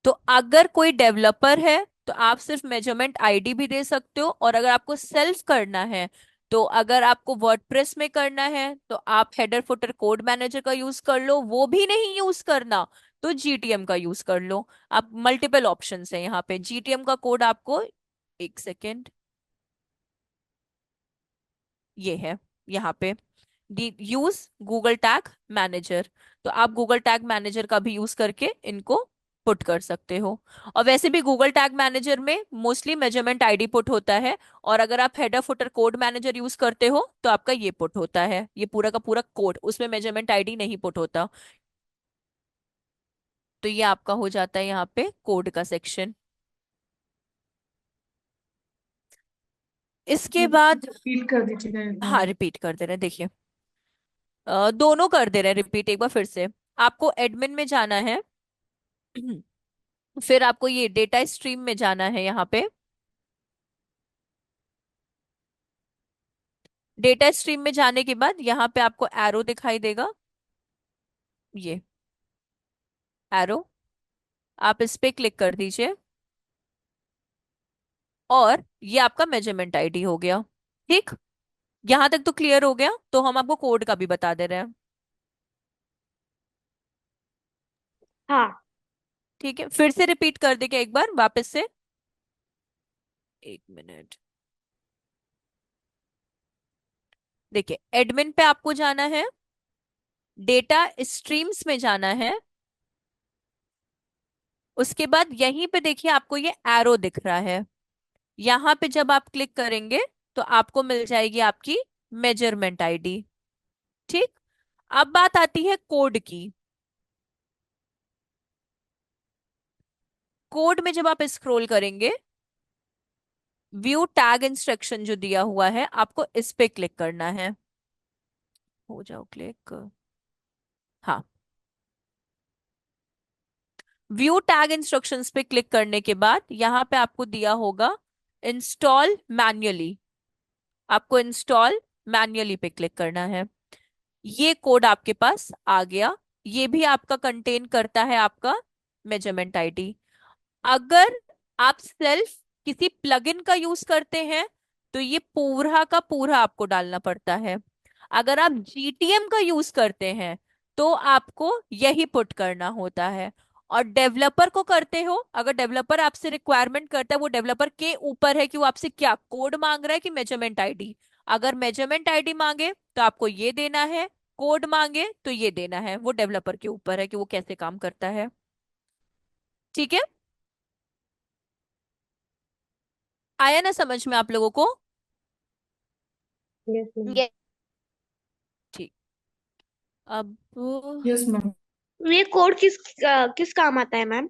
तो अगर कोई डेवलपर है तो आप सिर्फ मेजरमेंट आईडी भी दे सकते हो, और अगर आपको सेल्फ करना है, तो अगर आपको वर्डप्रेस में करना है तो आप हेडर फुटर कोड मैनेजर का यूज कर लो, वो भी नहीं यूज करना तो जीटीएम का यूज कर लो। आप मल्टीपल ऑप्शंस है यहाँ पे। जीटीएम का कोड आपको, एक सेकेंड, ये है यहाँ पे, यूज गूगल टैग मैनेजर। तो आप गूगल टैग मैनेजर का भी यूज करके इनको पुट कर सकते हो। और वैसे भी गूगल टैग मैनेजर में मोस्टली मेजरमेंट आईडी पुट होता है, और अगर आप header footer code manager use करते हो तो आपका ये पुट होता है, ये पूरा का पूरा कोड, उसमें मेजरमेंट आईडी नहीं पुट होता। तो ये आपका हो जाता है यहाँ पे कोड का सेक्शन। इसके बाद, रिपीट कर दीजिएगा एक बार। हाँ रिपीट कर दे रहे हैं, देखिए दोनों कर दे रहे हैं रिपीट एक बार फिर से। आपको एडमिन में जाना है, फिर आपको ये डेटा स्ट्रीम में जाना है। यहाँ पे डेटा स्ट्रीम में जाने के बाद यहाँ पे आपको एरो दिखाई देगा, ये एरो, आप इस पे क्लिक कर दीजिए और ये आपका मेजरमेंट आईडी हो गया। ठीक, यहां तक तो क्लियर हो गया। तो हम आपको कोड का भी बता दे रहे हैं। हाँ। ठीक है, फिर से रिपीट कर देंगे एक बार वापस से, एक मिनट। देखिए, एडमिन पे आपको जाना है, डेटा स्ट्रीम्स में जाना है, उसके बाद यहीं पे देखिए आपको ये एरो दिख रहा है, यहाँ पे जब आप क्लिक करेंगे तो आपको मिल जाएगी आपकी मेजरमेंट आईडी। ठीक। अब बात आती है कोड की। कोड में जब आप स्क्रॉल करेंगे, व्यू टैग इंस्ट्रक्शन जो दिया हुआ है, आपको इस पे क्लिक करना है। हो जाओ क्लिक। हाँ, व्यू टैग इंस्ट्रक्शंस पे क्लिक करने के बाद यहाँ पे आपको दिया होगा इंस्टॉल मैन्युअली। आपको इंस्टॉल मैन्युअली पे क्लिक करना है। ये कोड आपके पास आ गया। ये भी आपका कंटेन करता है आपका मेजरमेंट आईडी। अगर आप सेल्फ किसी प्लगइन का यूज करते हैं तो ये पूरा का पूरा आपको डालना पड़ता है। अगर आप जीटीएम का यूज करते हैं तो आपको यही पुट करना होता है। और डेवलपर को करते हो, अगर डेवलपर आपसे रिक्वायरमेंट करता है, वो डेवलपर के ऊपर है कि वो आपसे क्या कोड मांग रहा है कि मेजरमेंट आईडी। अगर मेजरमेंट आईडी मांगे तो आपको ये देना है, कोड मांगे तो ये देना है। वो डेवलपर के ऊपर है कि वो कैसे काम करता है। ठीक है, आया ना समझ में आप लोगों को? Yes ma'am. ये ठीक। अब यस मैम। ये कोड किस काम आता है मैम?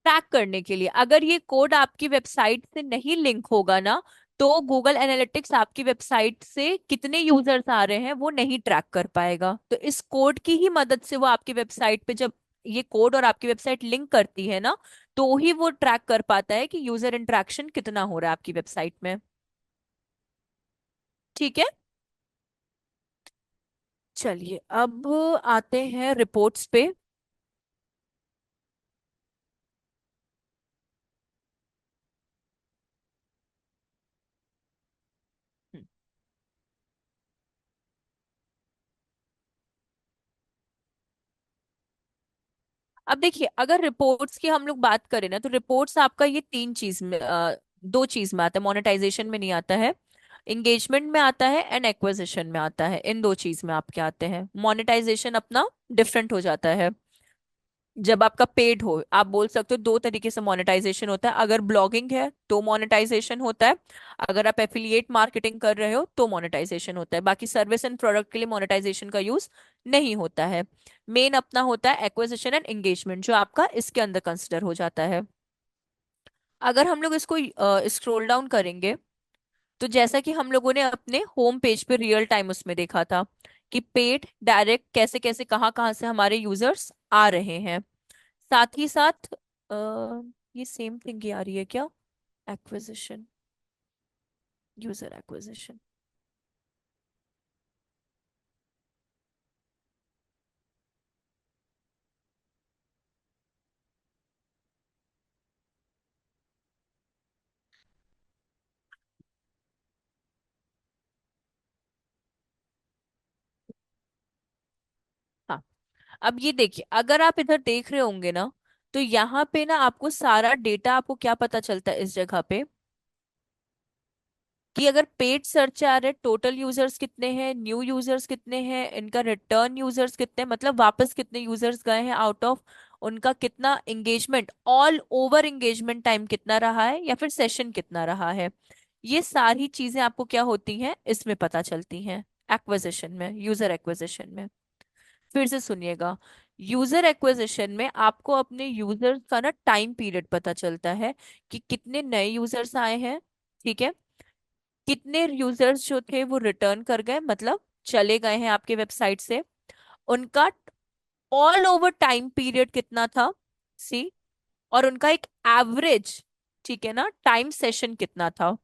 ट्रैक करने के लिए, अगर ये कोड आपकी वेबसाइट से नहीं लिंक होगा ना, तो गूगल एनालिटिक्स आपकी वेबसाइट से कितने यूजर्स आ रहे हैं वो नहीं ट्रैक कर पाएगा। तो इस कोड की ही मदद से वो आपकी वेबसाइट पे जब ये कोड और आपकी वेबसाइट लिंक करती है ना, तो ही वो ट्रैक कर पाता है कि यूजर इंटरेक्शन कितना हो रहा है आपकी वेबसाइट में। ठीक है, चलिए अब आते हैं रिपोर्ट्स पे। हम्म, अब देखिए, अगर रिपोर्ट्स की हम लोग बात करें ना, तो रिपोर्ट्स आपका ये तीन चीज में दो चीज में आता है, मोनेटाइजेशन में नहीं आता है। इंगेजमेंट में आता है एंड एक्विजिशन में आता है। इन दो चीज में आपके आते हैं। मोनेटाइजेशन अपना डिफरेंट हो जाता है जब आपका पेड हो। आप बोल सकते हो दो तरीके से मोनेटाइजेशन होता है। अगर ब्लॉगिंग है तो मोनेटाइजेशन होता है, अगर आप एफिलिएट मार्केटिंग कर रहे हो तो मोनेटाइजेशन होता है। बाकी सर्विस एंड प्रोडक्ट के लिए मोनेटाइजेशन का यूज नहीं होता है। मेन अपना होता है एक्विजिशन एंड एंगेजमेंट, जो आपका इसके अंदर कंसिडर हो जाता है। अगर हम लोग इसको स्क्रॉल डाउन करेंगे, तो जैसा कि हम लोगों ने अपने होम पेज पे रियल टाइम उसमें देखा था कि पेड डायरेक्ट कैसे कैसे कहाँ कहाँ से हमारे यूजर्स आ रहे हैं। साथ ही साथ ये सेम थिंग ही आ रही है क्या? Acquisition, user acquisition. हाँ, अब ये देखिए, अगर आप इधर देख रहे होंगे ना, तो यहाँ पे ना आपको सारा डेटा, आपको क्या पता चलता है इस जगह पे, कि अगर पेड सर्च आ रहे, टोटल यूजर्स कितने हैं, न्यू यूजर्स कितने हैं, इनका रिटर्न यूजर्स कितने हैं, मतलब वापस कितने यूजर्स गए हैं आउट ऑफ, उनका कितना engagement, all over engagement time कितना रहा है, या फिर सेशन कितना रहा है। ये सारी चीजें आपको क्या होती हैं, इसमें पता चलती हैं, एक्विजिशन में, यूजर एक्विजिशन में। फिर से सुनिएगा, यूजर एक्विजिशन में आपको अपने यूजर्स का ना टाइम पीरियड पता चलता है कि कितने नए यूजर्स आए हैं। ठीक है, कितने यूजर्स जो थे वो रिटर्न कर गए, मतलब चले गए हैं आपके वेबसाइट से, उनका ऑल ओवर टाइम पीरियड कितना था, सी, और उनका एक एवरेज, ठीक है ना, टाइम सेशन कितना था।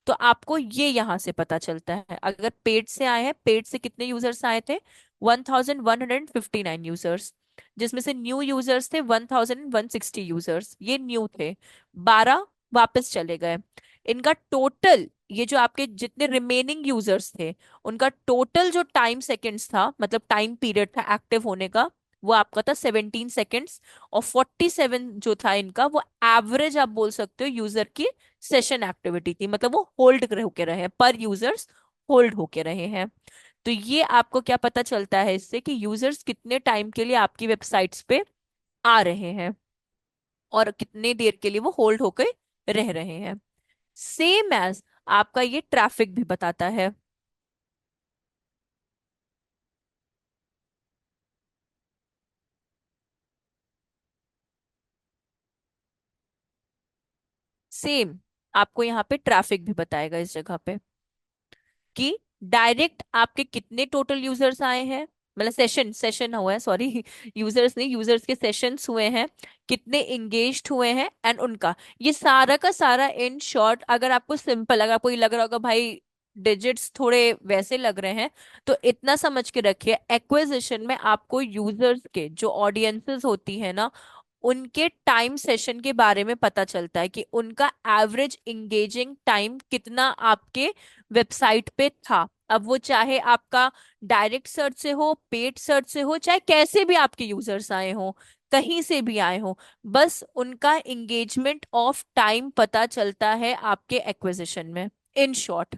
तो आपको ये यहां से पता चलता है। अगर पेड से आए हैं, पेड से कितने यूजर्स आए थे, 1159 यूजर्स, जिसमें से न्यू यूजर्स थे 1160 यूजर्स, ये न्यू थे। 12 वापस चले गए। इनका टोटल, ये जो आपके जितने रिमेनिंग यूजर्स थे, उनका टोटल जो टाइम सेकेंड्स था, मतलब टाइम पीरियड था एक्टिव होने का, वो आपका था 17 सेकेंड्स। और 47 जो था इनका, वो एवरेज आप बोल सकते हो यूजर की सेशन एक्टिविटी थी, मतलब वो होल्ड होके रहे हैं, पर यूजर्स होल्ड होके रहे हैं। तो ये आपको क्या पता चलता है इससे, कि यूजर्स कितने टाइम के लिए आपकी वेबसाइट्स पे आ रहे हैं और कितने देर के लिए वो होल्ड होकर रह रहे हैं। सेम एज आपका ये ट्रैफिक भी बताता है। सेम आपको यहाँ पे ट्रैफिक भी बताएगा इस जगह पे कि डायरेक्ट आपके कितने टोटल यूजर्स आए हैं, मतलब सेशन सेशन हुआ है, सॉरी यूजर्स नहीं, यूजर्स के सेशंस हुए हैं, कितने इंगेज्ड हुए हैं, एंड उनका ये सारा का सारा इन शॉर्ट। अगर आपको सिंपल, अगर आपको ये लग रहा होगा भाई डिजिट्स थोड़े वैसे लग रहे हैं, तो इतना समझ के रखिए एक्विजिशन में आपको यूजर्स के जो ऑडियंसेस होती है ना, उनके टाइम सेशन के बारे में पता चलता है कि उनका एवरेज इंगेजिंग टाइम कितना आपके वेबसाइट पे था। अब वो चाहे आपका डायरेक्ट सर्च से हो, पेड सर्च से हो, चाहे कैसे भी आपके यूजर्स आए हो, कहीं से भी आए हो, बस उनका इंगेजमेंट ऑफ टाइम पता चलता है आपके एक्विजिशन में। इन शॉर्ट,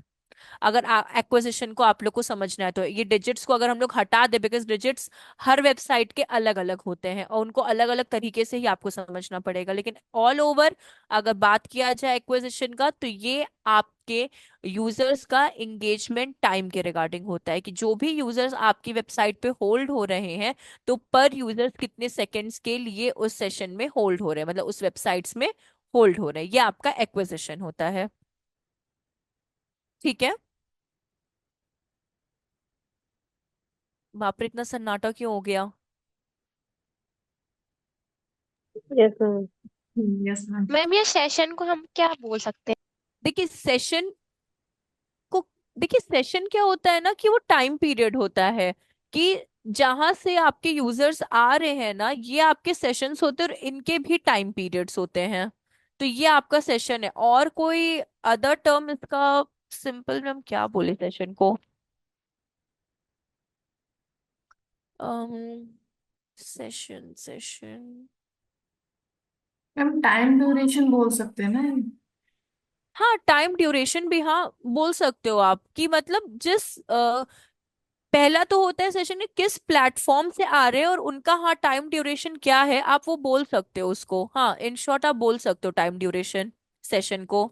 अगर एक्विजिशन को आप लोग को समझना है तो ये डिजिट्स को अगर हम लोग हटा दे, बिकॉज डिजिट्स हर वेबसाइट के अलग अलग होते हैं और उनको अलग अलग तरीके से ही आपको समझना पड़ेगा, लेकिन ऑल ओवर अगर बात किया जाए एक्विजिशन का, तो ये आपके यूजर्स का इंगेजमेंट टाइम के रिगार्डिंग होता है कि जो भी यूजर्स आपकी वेबसाइट पे होल्ड हो रहे हैं, तो पर यूजर्स कितने सेकेंड्स के लिए उस सेशन में होल्ड हो रहे हैं, मतलब उस वेबसाइट्स में होल्ड हो रहे हैं, ये आपका एक्विजिशन होता है। ठीक है। बाप रे, इतना सन्नाटा क्यों हो गया? Yes ma'am. Yes ma'am. Ma'am ये सेशन को हम क्या बोल सकते हैं? देखिए सेशन को, देखिए सेशन क्या होता है ना, कि वो टाइम पीरियड होता है कि जहां से आपके यूजर्स आ रहे हैं ना, ये आपके सेशंस होते हैं और इनके भी टाइम पीरियड्स होते हैं। तो ये आपका सेशन है। और कोई अदर टर्म इसका सिंपल में हम क्या बोले सेशन को? Session session ma'am time duration बोल सकते हैं ना। हाँ, टाइम ड्यूरेशन भी हाँ बोल सकते हो आप, कि मतलब जिस पहला तो होता है सेशन, किस प्लेटफॉर्म से आ रहे हैं और उनका हाँ टाइम ड्यूरेशन क्या है, आप वो बोल सकते हो उसको। हाँ, इन शॉर्ट आप बोल सकते हो टाइम ड्यूरेशन सेशन को।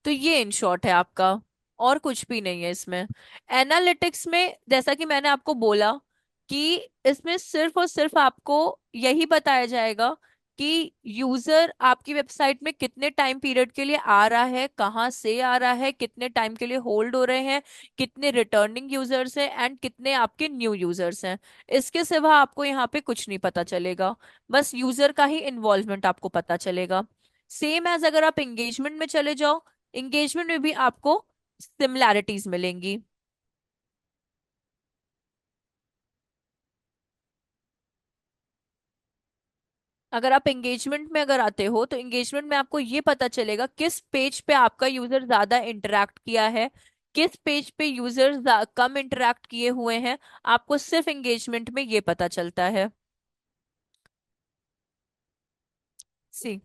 तो ये इन शॉर्ट है आपका, और कुछ भी नहीं है इसमें। एनालिटिक्स में जैसा कि मैंने आपको बोला कि इसमें सिर्फ और सिर्फ आपको यही बताया जाएगा कि यूजर आपकी वेबसाइट में कितने टाइम पीरियड के लिए आ रहा है, कहाँ से आ रहा है, कितने टाइम के लिए होल्ड हो रहे हैं, कितने रिटर्निंग यूजर्स हैं, एंड कितने आपके न्यू यूजर्स हैं। इसके सिवा आपको यहाँ पे कुछ नहीं पता चलेगा, बस यूजर का ही इन्वॉल्वमेंट आपको पता चलेगा। सेम एज अगर आप एंगेजमेंट में चले जाओ, एंगेजमेंट में भी आपको सिमिलैरिटीज मिलेंगी। अगर आप एंगेजमेंट में अगर आते हो, तो एंगेजमेंट में आपको ये पता चलेगा किस पेज पे आपका यूजर ज्यादा इंटरेक्ट किया है, किस पेज पे यूजर कम इंटरेक्ट किए हुए हैं, आपको सिर्फ एंगेजमेंट में ये पता चलता है। सी,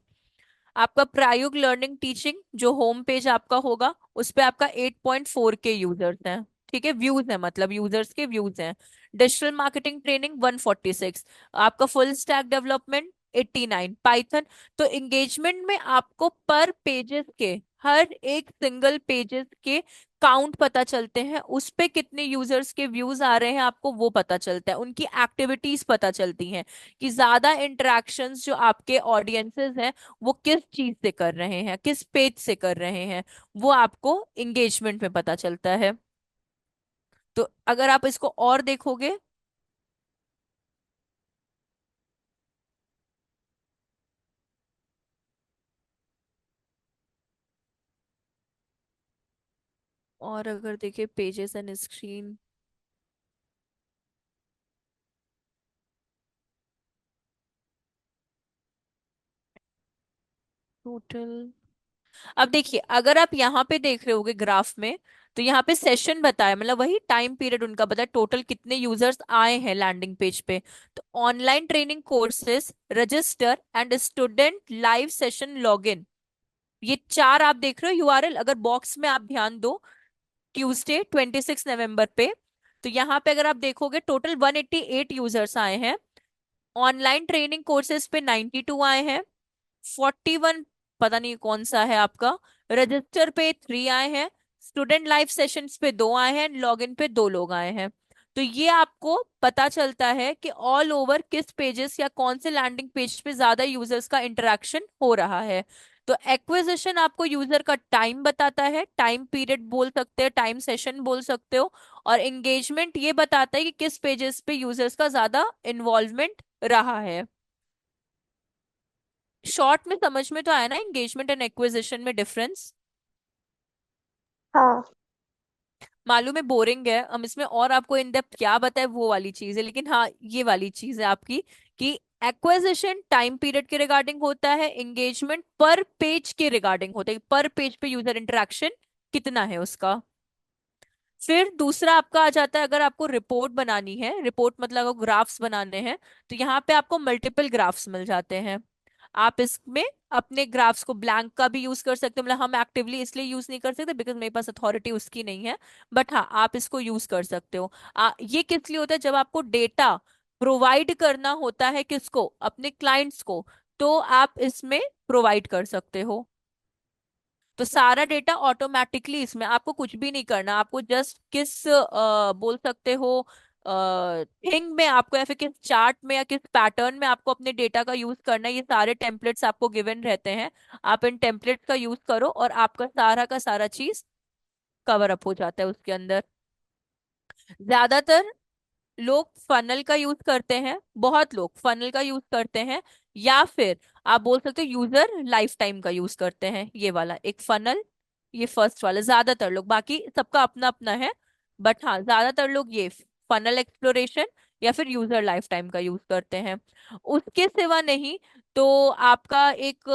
आपका प्रायोगिक लर्निंग टीचिंग जो होम पेज आपका होगा, उस पे आपका 8.4 के यूजर्स हैं। ठीक है, व्यूज है, मतलब यूजर्स के व्यूज हैं। डिजिटल मार्केटिंग ट्रेनिंग 146, आपका फुल स्टैक डेवलपमेंट 89, पाइथन। तो एंगेजमेंट में आपको पर पेजेस के, हर एक सिंगल पेजेस के काउंट पता चलते हैं, उस पे कितने यूजर्स के व्यूज आ रहे हैं आपको वो पता चलता है, उनकी एक्टिविटीज पता चलती हैं कि ज्यादा इंटरेक्शंस जो आपके ऑडियंसेस हैं वो किस चीज से कर रहे हैं, किस पेज से कर रहे हैं, वो आपको एंगेजमेंट में पता चलता है। तो अगर आप इसको और देखोगे, और अगर देखिए पेजेस एंड स्क्रीन टोटल, अब देखिए अगर आप यहाँ पे देख रहे होगे ग्राफ में, तो यहाँ पे सेशन बताया, मतलब वही टाइम पीरियड उनका बताया, टोटल कितने यूजर्स आए हैं लैंडिंग पेज पे। तो online training courses register and student live session login, ये चार आप देख रहे हो यूआरएल। अगर बॉक्स में आप ध्यान दो, ट्यूसडे 26 नवंबर पे, तो यहाँ पे अगर आप देखोगे टोटल 188 यूजर्स आए हैं। ऑनलाइन ट्रेनिंग कोर्सेज पे 92 आए हैं। 41 पता नहीं कौन सा है आपका, रजिस्टर पे 3 आए हैं। स्टूडेंट लाइव सेशंस पे 2 आए हैं, लॉगिन पे 2 लोग आए हैं। तो ये आपको पता चलता है कि ऑल ओवर किस पेजेस या कौन से लैंडिंग पेज पे ज्यादा यूजर्स का इंटरेक्शन हो रहा है। तो एक्विजिशन आपको यूजर का टाइम बताता है, टाइम पीरियड बोल सकते हो, टाइम सेशन बोल सकते हो। और एंगेजमेंट ये बताता है कि किस पेजेस पे यूजर्स का ज्यादा इन्वॉल्वमेंट रहा है। शॉर्ट में समझ में तो आया ना एंगेजमेंट एंड एक्विजिशन में डिफरेंस? हाँ। मालूम है बोरिंग है, हम इसमें और आपको इन डेप्थ क्या बताए वो वाली चीज है, लेकिन हाँ ये वाली चीज है आपकी कि एक्विजिशन टाइम पीरियड के रिगार्डिंग होता है, एंगेजमेंट पर पेज के रिगार्डिंग होता है, पर पेज पे यूजर इंटरेक्शन कितना है उसका। फिर दूसरा आपका आ जाता है, अगर आपको रिपोर्ट बनानी है, रिपोर्ट मतलब अगर ग्राफ्स बनाने हैं, तो यहाँ पे आपको मल्टीपल ग्राफ्स मिल जाते हैं। आप इसमें अपने ग्राफ्स को ब्लैंक का भी यूज कर सकते हो, मतलब हम एक्टिवली इसलिए यूज नहीं कर सकते बिकॉज मेरे पास अथॉरिटी उसकी नहीं है, बट हाँ आप इसको यूज कर सकते हो। ये किस लिए होता है? जब आपको डेटा प्रोवाइड करना होता है, किसको? अपने क्लाइंट्स को, तो आप इसमें प्रोवाइड कर सकते हो। तो सारा डेटा ऑटोमेटिकली, इसमें आपको कुछ भी नहीं करना, आपको जस्ट किस बोल सकते हो थिंग में आपको, या फिर किस चार्ट में या किस पैटर्न में आपको अपने डेटा का यूज करना है, ये सारे टेम्पलेट्स आपको गिवन रहते हैं। आप इन टेम्पलेट्स का यूज करो और आपका सारा का सारा चीज कवर अप हो जाता है उसके अंदर। ज्यादातर लोग फनल का यूज करते हैं, बहुत लोग फनल का यूज करते हैं, या फिर आप बोल सकते हो यूजर लाइफ टाइम का यूज करते हैं, ये वाला एक फनल, ये फर्स्ट वाला ज्यादातर लोग, बाकी सबका अपना अपना है। बट हाँ ज्यादातर लोग ये फनल एक्सप्लोरेशन या फिर यूजर लाइफ टाइम का यूज करते हैं। उसके सिवा नहीं तो आपका एक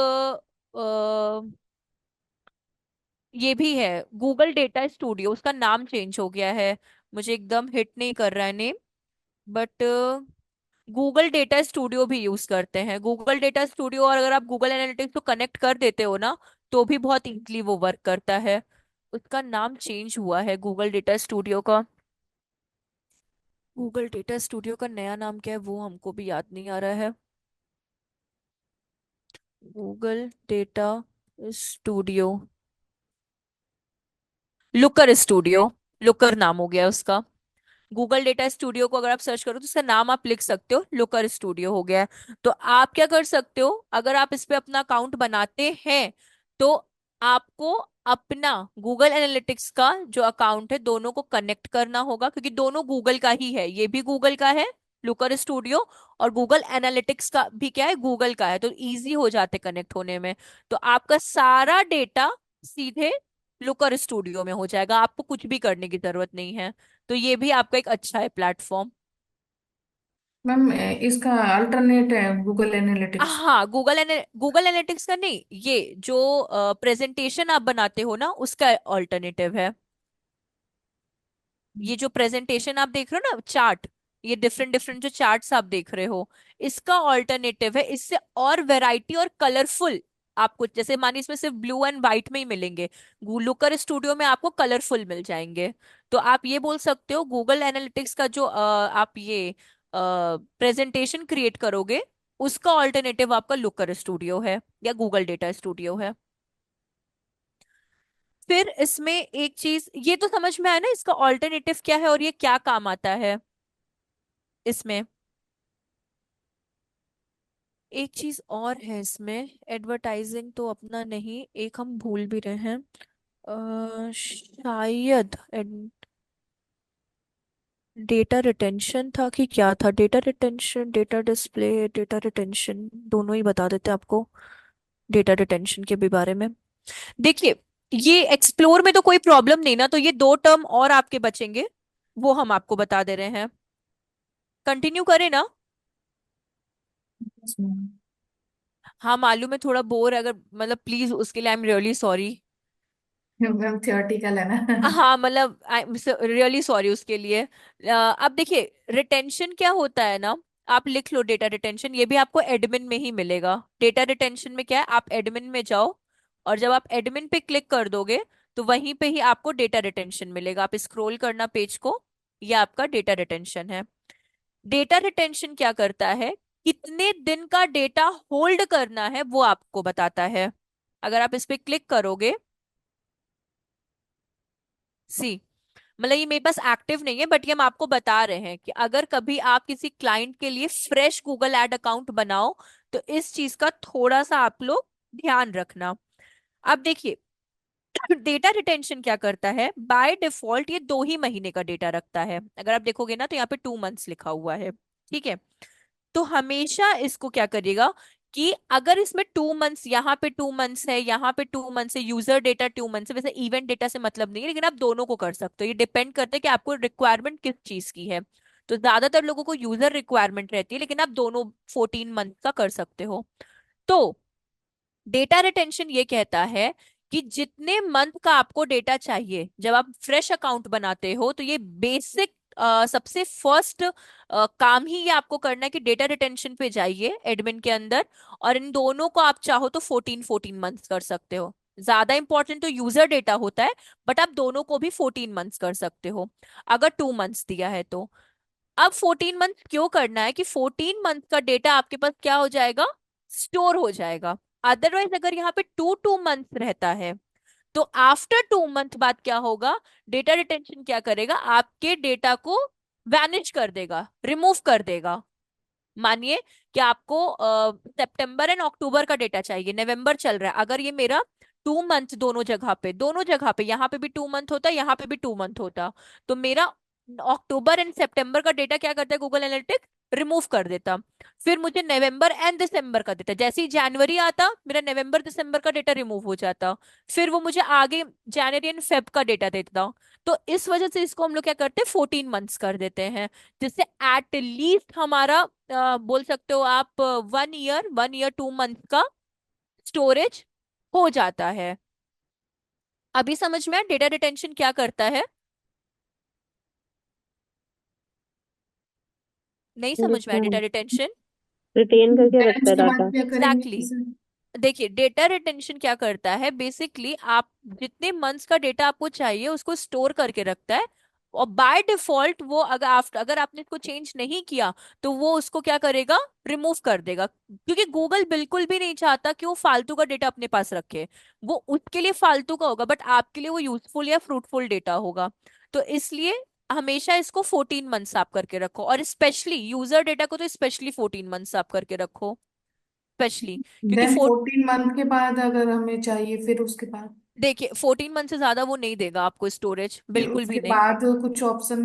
ये भी है, गूगल डेटा स्टूडियो, उसका नाम चेंज हो गया है, मुझे एकदम हिट नहीं कर रहा है name, but Google data studio भी यूज करते हैं। गूगल डेटा स्टूडियो, और अगर आप गूगल एनालिटिक्स को कनेक्ट कर देते हो ना, तो भी बहुत इजीली वो वर्क करता है। उसका नाम चेंज हुआ है गूगल डेटा स्टूडियो का। गूगल डेटा स्टूडियो का नया नाम क्या है वो हमको भी याद नहीं आ रहा है। Google data studio, looker studio, looker नाम हो गया है उसका। गूगल डेटा स्टूडियो को अगर आप सर्च करो तो इसका नाम आप लिख सकते हो, लुकर स्टूडियो हो गया है। तो आप क्या कर सकते हो, अगर आप इस पे अपना अकाउंट बनाते हैं, तो आपको अपना गूगल एनालिटिक्स का जो अकाउंट है दोनों को कनेक्ट करना होगा, क्योंकि दोनों गूगल का ही है, ये भी गूगल का है लुकर स्टूडियो, और गूगल एनालिटिक्स का भी क्या है, गूगल का है, तो इजी हो जाते कनेक्ट होने में। तो आपका सारा डेटा सीधे लुकर स्टूडियो में हो जाएगा, आपको कुछ भी करने की जरूरत नहीं है। तो ये भी आपका एक अच्छा है प्लेटफॉर्म। मैम इसका अल्टरनेट है गूगल एनालिटिक्स। हाँ गूगल एनालिटिक्स का नहीं, ये जो प्रेजेंटेशन आप बनाते हो ना उसका ऑल्टरनेटिव है। ये जो प्रेजेंटेशन आप देख रहे हो ना चार्ट, ये डिफरेंट डिफरेंट जो चार्ट्स आप देख रहे हो, इसका ऑल्टरनेटिव है, इससे और वैरायटी और कलरफुल आपको, जैसे मानिए इसमें सिर्फ ब्लू एंड व्हाइट में ही मिलेंगे, लुकर स्टूडियो में आपको कलरफुल मिल जाएंगे। तो आप ये बोल सकते हो गूगल एनालिटिक्स का जो आप ये प्रेजेंटेशन क्रिएट करोगे, उसका ऑल्टरनेटिव आपका लुकर स्टूडियो है या गूगल डेटा स्टूडियो है। फिर इसमें एक चीज ये तो समझ में आया ना, इसका ऑल्टरनेटिव क्या है और ये क्या काम आता है इसमें। एक चीज और है इसमें, एडवर्टाइजिंग तो अपना नहीं, एक हम भूल भी रहे हैं, शायद डेटा रिटेंशन था कि क्या था, data retention, data display, data retention, दोनों ही बता देते हैं आपको डेटा रिटेंशन के भी बारे में। देखिए ये एक्सप्लोर में तो कोई प्रॉब्लम नहीं ना, तो ये दो टर्म और आपके बचेंगे, वो हम आपको बता दे रहे हैं। कंटिन्यू करें ना? Yes, ma'am. हाँ मालूम है थोड़ा बोर है, अगर मतलब प्लीज उसके लिए I am really sorry. Ma'am theoretical है ना। हाँ मतलब आई एम रियली सॉरी उसके लिए। अब देखिए रिटेंशन क्या होता है ना, आप लिख लो डेटा रिटेंशन, ये भी आपको एडमिन में ही मिलेगा। डेटा रिटेंशन में क्या है, आप एडमिन में जाओ, और जब आप एडमिन पे क्लिक कर दोगे तो वहीं पे ही आपको डेटा रिटेंशन मिलेगा, आप स्क्रॉल करना पेज को, ये आपका डेटा रिटेंशन है। डेटा रिटेंशन क्या करता है, कितने दिन का डेटा होल्ड करना है वो आपको बताता है। अगर आप इस पे क्लिक करोगे, सी मतलब ये मेरे पास एक्टिव नहीं है, बट ये हम आपको बता रहे हैं कि अगर कभी आप किसी क्लाइंट के लिए फ्रेश गूगल एड अकाउंट बनाओ, तो इस चीज का थोड़ा सा आप लोग ध्यान रखना। अब देखिए, डेटा रिटेंशन क्या करता है, बाय डिफॉल्ट ये 2 ही महीने का डेटा रखता है। अगर आप देखोगे ना तो यहाँ पे 2 मंथ्स लिखा हुआ है, ठीक है। तो हमेशा इसको क्या करेगा कि अगर इसमें 2 मंथ्स, यहाँ पे 2 मंथ्स है, यहाँ पे 2 मंथ्स है, यूजर डेटा 2 मंथ्स है, वैसे इवेंट डेटा से मतलब नहीं है, लेकिन आप दोनों को कर सकते हो। ये डिपेंड करता है कि आपको रिक्वायरमेंट किस चीज की है। तो ज्यादातर लोगों को यूजर रिक्वायरमेंट रहती है, लेकिन आप दोनों 14 मंथ का कर सकते हो। तो डेटा रिटेंशन ये कहता है कि जितने मंथ का आपको डेटा चाहिए, जब आप फ्रेश अकाउंट बनाते हो तो ये बेसिक सबसे फर्स्ट काम ही ये आपको करना है कि डेटा रिटेंशन पे जाइए एडमिन के अंदर, और इन दोनों को आप चाहो तो 14 14 मंथ्स कर सकते हो। ज्यादा इंपॉर्टेंट तो यूजर डेटा होता है, बट आप दोनों को भी 14 मंथ्स कर सकते हो अगर 2 मंथ्स दिया है तो। अब 14 मंथ क्यों करना है कि 14 मंथ का डेटा आपके पास क्या हो जाएगा, स्टोर हो जाएगा। अदरवाइज अगर यहाँ पे 2 2 मंथ रहता है तो आफ्टर 2 मंथ बाद क्या होगा, डेटा रिटेंशन क्या करेगा, आपके डेटा को वैनिश कर देगा, रिमूव कर देगा। मानिए कि आपको सितंबर एंड अक्टूबर का डेटा चाहिए, नवंबर चल रहा है, अगर ये मेरा 2 मंथ दोनों जगह पे यहाँ पे भी 2 मंथ होता, यहाँ पे भी 2 मंथ होता, तो मेरा अक्टूबर एंड सितंबर का डेटा क्या करता है गूगल एनालिटिक्स, रिमूव कर देता। फिर मुझे नवंबर एंड दिसंबर का डेटा, जैसे ही जनवरी आता मेरा नवंबर दिसंबर का डेटा रिमूव हो जाता, फिर वो मुझे आगे जनवरी एंड फेब का डेटा देता। तो इस वजह से इसको हम लोग क्या करते हैं, 14 मंथ्स कर देते हैं, जिससे एट लीस्ट हमारा बोल सकते हो आप 1 ईयर 2 मंथ का स्टोरेज हो जाता है। अभी समझ में डेटा रिटेंशन क्या करता है, नहीं समझ में डेटा रिटेंशन? रिटेन करके एंड रखता है उसके बाद डाटा। क्या करेंगे एग्जैक्टली। इसे? देखिए, डेटा रिटेंशन क्या करता है, बेसिकली आप जितने मंथ्स का डेटा आपको चाहिए उसको स्टोर करके रखता है, और बाय डिफॉल्ट वो अगर आपने इसको चेंज नहीं किया तो वो उसको क्या करेगा, रिमूव कर देगा। क्योंकि गूगल बिल्कुल भी नहीं चाहता कि वो फालतू का डेटा अपने पास रखे। वो उसके लिए फालतू का होगा, बट आपके लिए वो यूजफुल या फ्रूटफुल डेटा होगा। तो इसलिए हमेशा इसको 14 मंथ्स आप करके रखो, और स्पेशली यूजर डेटा को तो स्पेशली 14 मंथ्स आप करके रखो, स्पेशली क्योंकि देन 14 मंथ के बाद अगर हमें चाहिए फिर उसके बाद? देखिए 14 मंथ से ज्यादा वो नहीं देगा आपको स्टोरेज, फिर बिल्कुल भी उसके नहीं। बाद कुछ ऑप्शन?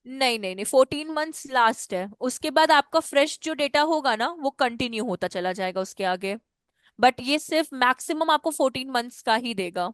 नहीं नहीं नहीं, 14 मंथ्स लास्ट है, उसके बाद आपका फ्रेश जो डेटा होगा ना वो कंटिन्यू होता चला जाएगा उसके आगे। बट ये सिर्फ मैक्सिमम आपको 14 मंथ्स का ही देगा।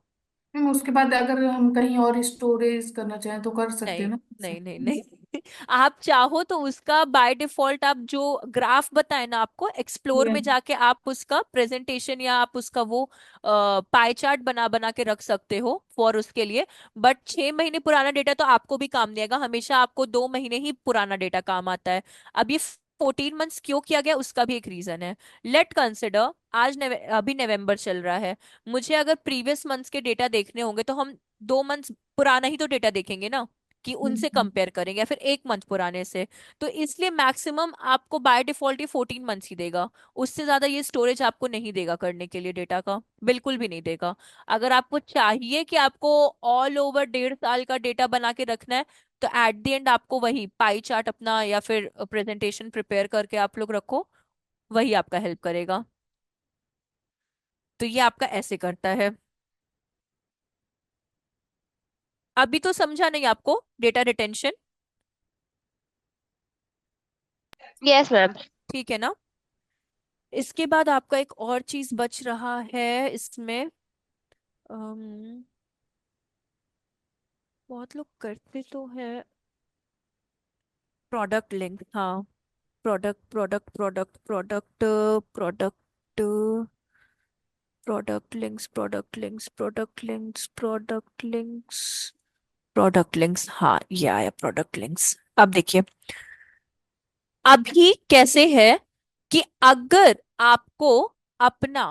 उसके बाद अगर हम कहीं और स्टोरेज करना चाहें तो कर सकते हैं नहीं ना? नहीं नहीं नहीं। आप चाहो तो उसका बाय डिफॉल्ट आप जो ग्राफ बताए ना आपको, एक्सप्लोर ये में जाके आप उसका प्रेजेंटेशन या आप उसका वो पाई चार्ट बना बना के रख सकते हो फॉर उसके लिए। बट 6 महीने पुराना डेटा तो आपको भी काम नहीं आएगा, हमेशा आपको 2 महीने ही पुराना डेटा काम आता है। अब ये 14 मंथ्स क्यों किया गया उसका भी एक रीजन है। लेट कंसिडर आज अभी नवंबर चल रहा है, मुझे अगर प्रीवियस मंथ्स के डेटा देखने होंगे तो हम 2 मंथ्स पुराना ही तो डेटा देखेंगे ना, कि उनसे हम्म। कंपेयर करेंगे, या फिर 1 मंथ पुराने से। तो इसलिए मैक्सिमम आपको बाय डिफॉल्ट ये 14 मंथ्स ही देगा, उससे ज्यादा ये स्टोरेज आपको नहीं देगा करने के लिए डेटा का, बिल्कुल भी नहीं देगा। अगर आपको चाहिए कि आपको ऑल ओवर 1.5 साल का डेटा बना के रखना है, तो एट द एंड आपको वही पाई चार्ट अपना या फिर प्रेजेंटेशन प्रिपेयर करके आप लोग रखो, वही आपका हेल्प करेगा। तो ये आपका ऐसे करता है। अभी तो समझा नहीं आपको डेटा रिटेंशन? Yes ma'am. ठीक है ना। इसके बाद आपका एक और चीज बच रहा है इसमें, अम, बहुत लोग करते तो है, प्रोडक्ट लिंक, हाँ। Product product product product product product links product links product links product links product links, हाँ ये आया प्रोडक्ट लिंक्स। अब देखिए, अभी कैसे है कि अगर आपको अपना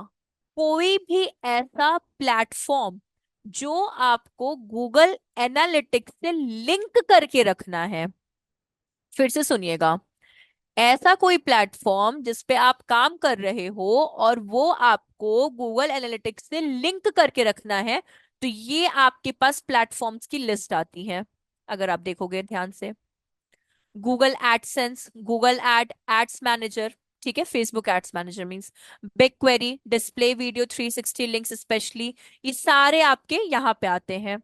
कोई भी ऐसा प्लेटफॉर्म जो आपको गूगल एनालिटिक्स से लिंक करके रखना है, फिर से सुनिएगा, ऐसा कोई प्लेटफॉर्म जिस पे आप काम कर रहे हो और वो आपको गूगल एनालिटिक्स से लिंक करके रखना है, तो ये आपके पास प्लेटफॉर्म्स की लिस्ट आती है। अगर आप देखोगे ध्यान से, Google AdSense, Google Ads Manager, ठीक है, Facebook Ads Manager means BigQuery, display video, 360 links specially, ये सारे आपके यहाँ पे आते हैं।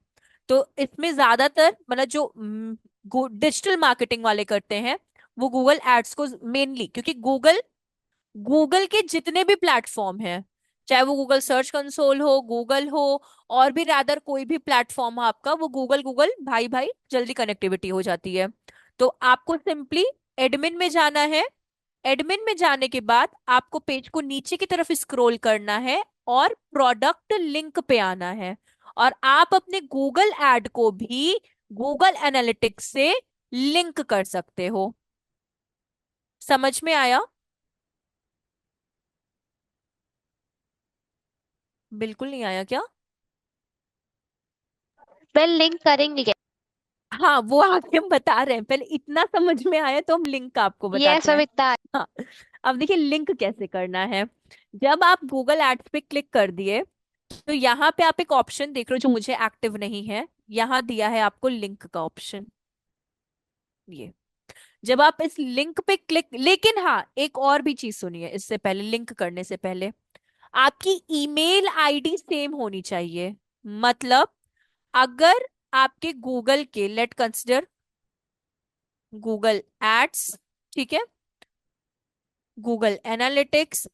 तो इसमें ज्यादातर मतलब जो डिजिटल मार्केटिंग वाले करते हैं वो गूगल एड्स को मेनली, क्योंकि गूगल गूगल के जितने भी प्लेटफॉर्म हैं, चाहे वो गूगल सर्च कंसोल हो, गूगल हो, और भी रादर कोई भी प्लेटफॉर्म हो आपका, वो गूगल गूगल भाई भाई जल्दी कनेक्टिविटी हो जाती है। तो आपको सिंपली एडमिन में जाना है। एडमिन में जाने के बाद आपको पेज को नीचे की तरफ स्क्रॉल करना है और प्रोडक्ट लिंक पे आना है, और आप अपने गूगल एड को भी गूगल एनालिटिक्स से लिंक कर सकते हो। समझ में आया? बिल्कुल नहीं आया क्या? वेल लिंक करेंगे क्या? हाँ, वो आगे हम बता रहे हैं, पहले इतना समझ में आया तो हम लिंक आपको यस बताते हैं। सविता। हाँ, अब देखिए लिंक कैसे करना है। जब आप गूगल एड्स पे क्लिक कर दिए तो यहाँ पे आप एक ऑप्शन देख रहे हो जो मुझे एक्टिव नहीं है, यहाँ दिया है आपको लिंक का ऑप्शन। ये जब आप इस लिंक पे क्लिक, लेकिन हाँ एक और भी चीज सुनिए, इससे पहले लिंक करने से पहले आपकी ईमेल आईडी सेम होनी चाहिए। मतलब अगर आपके गूगल के, लेट कंसिडर गूगल एड्स, ठीक है, Google analytics,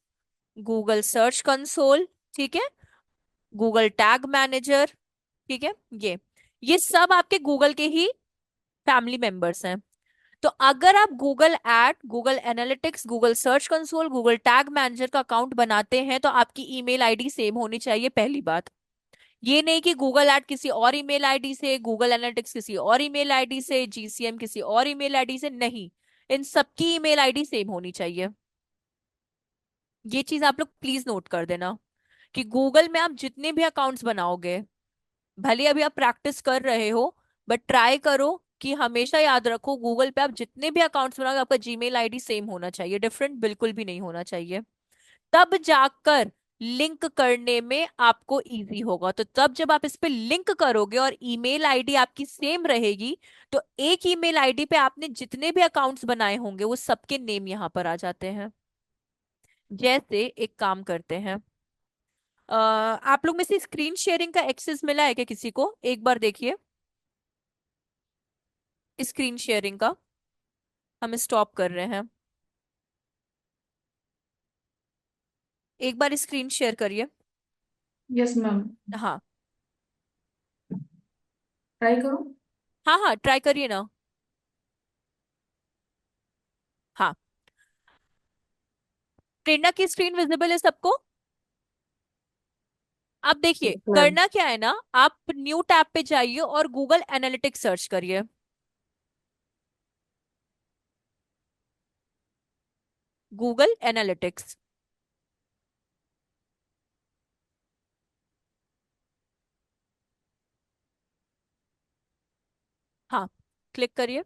Google search console, ठीक है, गूगल टैग मैनेजर, ठीक है, ये सब आपके गूगल के ही फैमिली मेंबर्स हैं। तो अगर आप Google ad, Google analytics, Google search console, Google tag manager का अकाउंट बनाते हैं तो आपकी ईमेल आईडी सेम होनी चाहिए, पहली बात। ये नहीं कि गूगल ऐड किसी और ईमेल आईडी से, गूगल एनालिटिक्स किसी और ईमेल आईडी से, जीसीएम किसी और ईमेल आईडी से, नहीं, इन सबकी ईमेल आईडी सेम होनी चाहिए। ये चीज आप लोग प्लीज नोट कर देना कि गूगल में आप जितने भी अकाउंट्स बनाओगे, भले अभी आप प्रैक्टिस कर रहे हो, बट ट्राई करो कि हमेशा याद रखो गूगल पे आप जितने भी अकाउंट्स बनाओगे आपका जीमेल आईडी सेम होना चाहिए, डिफरेंट बिल्कुल भी नहीं होना चाहिए। तब जाकर लिंक करने में आपको इजी होगा। तो तब जब आप इस पे लिंक करोगे और ईमेल आईडी आपकी सेम रहेगी, तो एक ईमेल आईडी पे आपने जितने भी अकाउंट्स बनाए होंगे वो सबके नेम यहाँ पर आ जाते हैं। जैसे एक काम करते हैं, आप लोग में से स्क्रीन शेयरिंग का एक्सेस मिला है क्या किसी को? एक बार देखिए स्क्रीन शेयरिंग का, हम स्टॉप कर रहे हैं, एक बार स्क्रीन शेयर करिए। Yes ma'am. हाँ ट्राई करूँ? हाँ हाँ, ट्राई करिए ना। हाँ, प्रेरणा की स्क्रीन विजिबल है सबको? अब देखिए मैम। करना क्या है ना, आप न्यू टैब पे जाइए और गूगल एनालिटिक्स सर्च करिए। गूगल एनालिटिक्स, हाँ क्लिक करिए।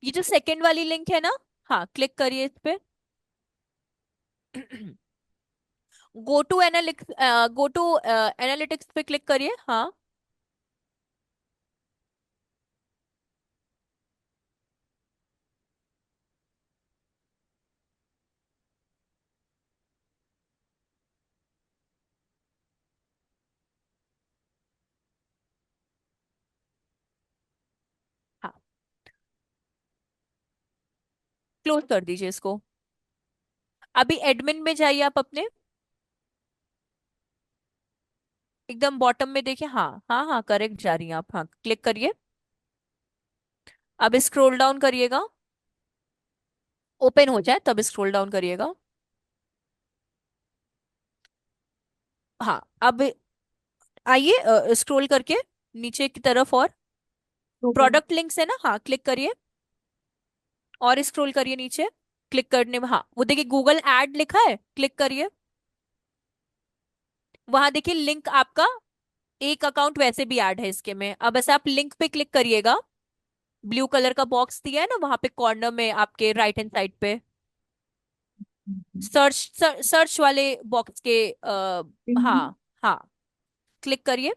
ये जो सेकंड वाली लिंक है ना, हाँ क्लिक करिए इस पे। Go to analytics, go to analytics पे क्लिक करिए। हाँ हाँ, क्लोज कर दीजिए इसको। अभी एडमिन में जाइए आप अपने, एकदम बॉटम में देखिए, हाँ हाँ हाँ करेक्ट जा रही हैं आप, हाँ क्लिक करिए। अब स्क्रॉल डाउन करिएगा, ओपन हो जाए तब स्क्रॉल डाउन करिएगा। हाँ अब आइए स्क्रॉल करके नीचे की तरफ, और ओके। प्रोडक्ट लिंक्स है ना, हाँ क्लिक करिए और स्क्रॉल करिए नीचे। क्लिक करने में हाँ वो देखिए गूगल ऐड लिखा है, क्लिक करिए। वहां देखिए लिंक आपका, एक अकाउंट वैसे भी ऐड है इसके में। अब ऐसे आप लिंक पे क्लिक करिएगा, ब्लू कलर का बॉक्स दिया है ना वहां पे कॉर्नर में आपके राइट हैंड साइड पे, सर्च वाले बॉक्स के हाँ हाँ, क्लिक करिए।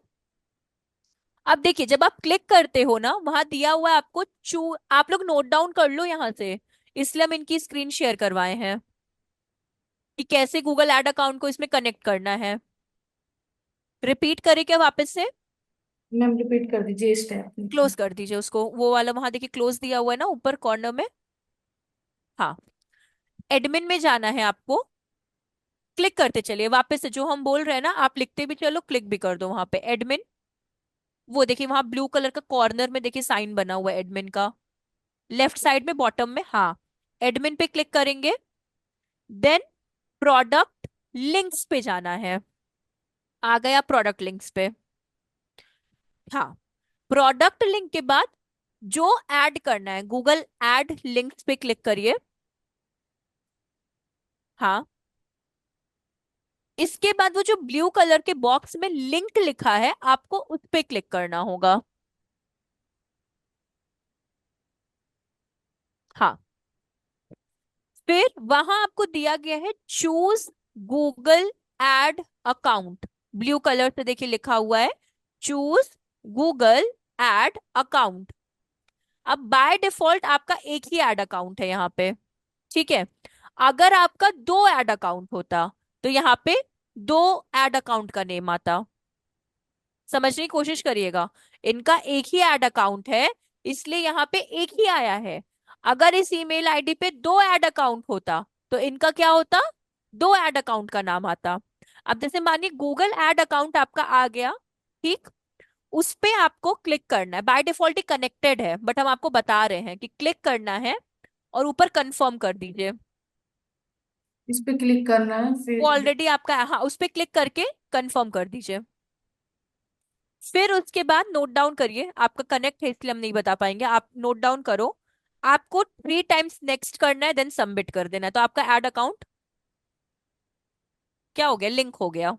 अब देखिए जब आप क्लिक करते हो ना, वहां दिया हुआ है आपको चू, आप लोग नोट डाउन कर लो यहाँ से, इसलिए हम इनकी स्क्रीन शेयर करवाए हैं। कि कैसे गूगल एड अकाउंट को इसमें कनेक्ट करना है। रिपीट करें क्या वापस से? मैम रिपीट कर दीजिए स्टेप। क्लोज कर दीजिए उसको, वो वाला वहां देखिए क्लोज दिया हुआ है ना ऊपर कॉर्नर में। हाँ, एडमिन में जाना है आपको। क्लिक करते चलिए वापस से, जो हम बोल रहे हैं ना आप लिखते भी चलो, क्लिक भी कर दो वहां पे एडमिन। वो देखिए वहां ब्लू कलर का कॉर्नर में देखिए साइन बना हुआ है एडमिन का, लेफ्ट साइड में बॉटम में। हाँ, एडमिन पे क्लिक करेंगे। देन प्रोडक्ट लिंक्स पे जाना है। आ गया प्रोडक्ट लिंक्स पे। हाँ, प्रोडक्ट लिंक के बाद जो ऐड करना है, गूगल ऐड लिंक्स पे क्लिक करिए। हाँ, इसके बाद वो जो ब्लू कलर के बॉक्स में लिंक लिखा है आपको उस पे क्लिक करना होगा। हाँ, फिर वहां आपको दिया गया है choose Google ad account. Blue colour से देखिए लिखा हुआ है चूज गूगल एड अकाउंट। अब बाय डिफॉल्ट आपका एक ही एड अकाउंट है यहाँ पे, ठीक है। अगर आपका दो एड अकाउंट होता तो यहाँ पे दो एड अकाउंट का नेम आता। समझने की कोशिश करिएगा, इनका एक ही एड अकाउंट है इसलिए यहाँ पे एक ही आया है। अगर इस ईमेल आईडी पे दो एड अकाउंट होता तो इनका क्या होता, दो एड अकाउंट का नाम आता। अब जैसे मानिए गूगल एड अकाउंट आपका आ गया, ठीक, उस पे आपको क्लिक करना है। बाय डिफॉल्ट ही कनेक्टेड है बट हम आपको बता रहे हैं कि क्लिक करना है और ऊपर कंफर्म कर दीजिए। इस पे क्लिक करना है वो फिर। ऑलरेडी आपका, हाँ, उस पे क्लिक करके कंफर्म कर दीजिए। फिर उसके बाद नोट डाउन करिए, आपका कनेक्ट है इसलिए हम नहीं बता पाएंगे, आप नोट डाउन करो। आपको 3 टाइम्स नेक्स्ट करना है देन सबमिट कर देना है, तो आपका एड अकाउंट क्या हो गया, लिंक हो गया।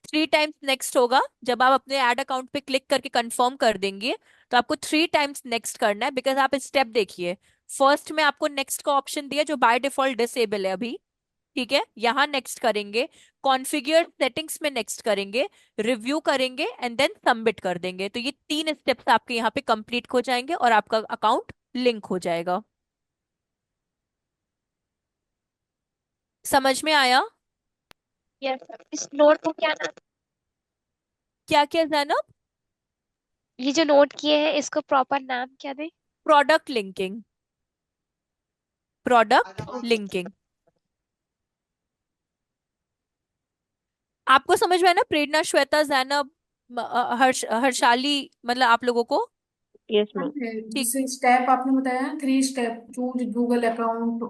3 टाइम्स नेक्स्ट होगा जब आप अपने एड अकाउंट पे क्लिक करके कंफर्म कर देंगे, तो आपको 3 टाइम्स नेक्स्ट करना है। बिकॉज आप स्टेप देखिए, फर्स्ट में आपको नेक्स्ट का ऑप्शन दिया जो बाय डिफॉल्ट डिसेबल है अभी, ठीक है, यहां नेक्स्ट करेंगे, कॉन्फ़िगर सेटिंग्स में नेक्स्ट करेंगे, रिव्यू करेंगे एंड देन सबमिट कर देंगे। तो ये 3 स्टेप्स आपके यहाँ पे कंप्लीट हो जाएंगे और आपका अकाउंट लिंक हो जाएगा। समझ में आया? यस। इस नोट को क्या नाम? क्या क्या जैनब? ये जो नोट किए हैं इसको प्रॉपर नाम क्या दे? Product linking, product linking. आपको समझ में आया ना? प्रेरणा, श्वेता, जैनब, हर्षाली, मतलब आप लोगों को? Yes ma'am. ठीक, जैसे स्टेप आपने बताया 3 स्टेप, चूज गूगल अकाउंट,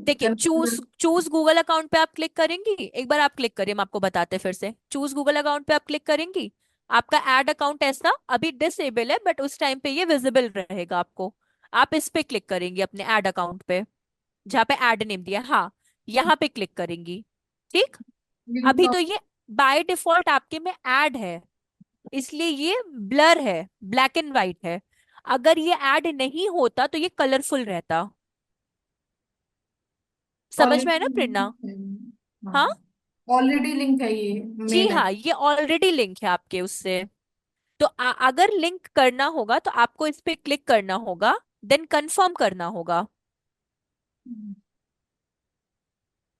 देखिए choose confirm. Choose Google account पे आप क्लिक करेंगी, एक बार आप क्लिक करिए, हम आपको बताते हैं फिर से। चूज गूगल अकाउंट पे आप क्लिक करेंगी, आपका एड अकाउंट ऐसा अभी डिसेबल है बट उस टाइम पे ये विजिबल रहेगा आपको। आप इस पे क्लिक करेंगी अपने एड अकाउंट पे, जहाँ पे एड नेम दिया, हाँ, यहाँ पे क्लिक करेंगी, ठीक। लिंक अभी का। तो ये बाय डिफॉल्ट आपके में ऐड है इसलिए ये ब्लर है, ब्लैक एंड व्हाइट है। अगर ये ऐड नहीं होता तो ये कलरफुल रहता। समझ में आया ना ऑलरेडी प्रेरणा? लिंक है। हाँ, हाँ, ऑलरेडी लिंक है ये जी मेड है। हाँ, ये ऑलरेडी लिंक है आपके उससे। तो अगर लिंक करना होगा तो आपको इस पे क्लिक करना होगा, देन कंफर्म करना होगा,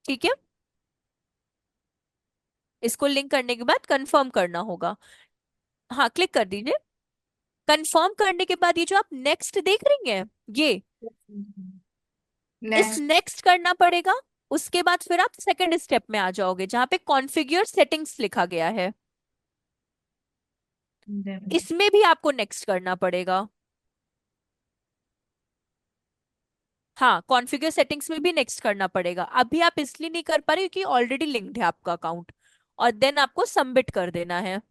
ठीक है। इसको लिंक करने के बाद कंफर्म करना होगा। हाँ, क्लिक कर दीजिए। कंफर्म करने के बाद ये जो आप नेक्स्ट देख रही हैं, ये इस नेक्स्ट। नेक्स्ट करना पड़ेगा। उसके बाद फिर आप सेकंड स्टेप में आ जाओगे जहां पे कॉन्फ़िगर सेटिंग्स लिखा गया है, इसमें भी आपको नेक्स्ट करना पड़ेगा। हाँ, कॉन्फ़िगर सेटिंग्स में भी नेक्स्ट करना पड़ेगा। अभी आप इसलिए नहीं कर पा रहे क्योंकि ऑलरेडी लिंक्ड है आपका अकाउंट, और देन आपको सबमिट कर देना है।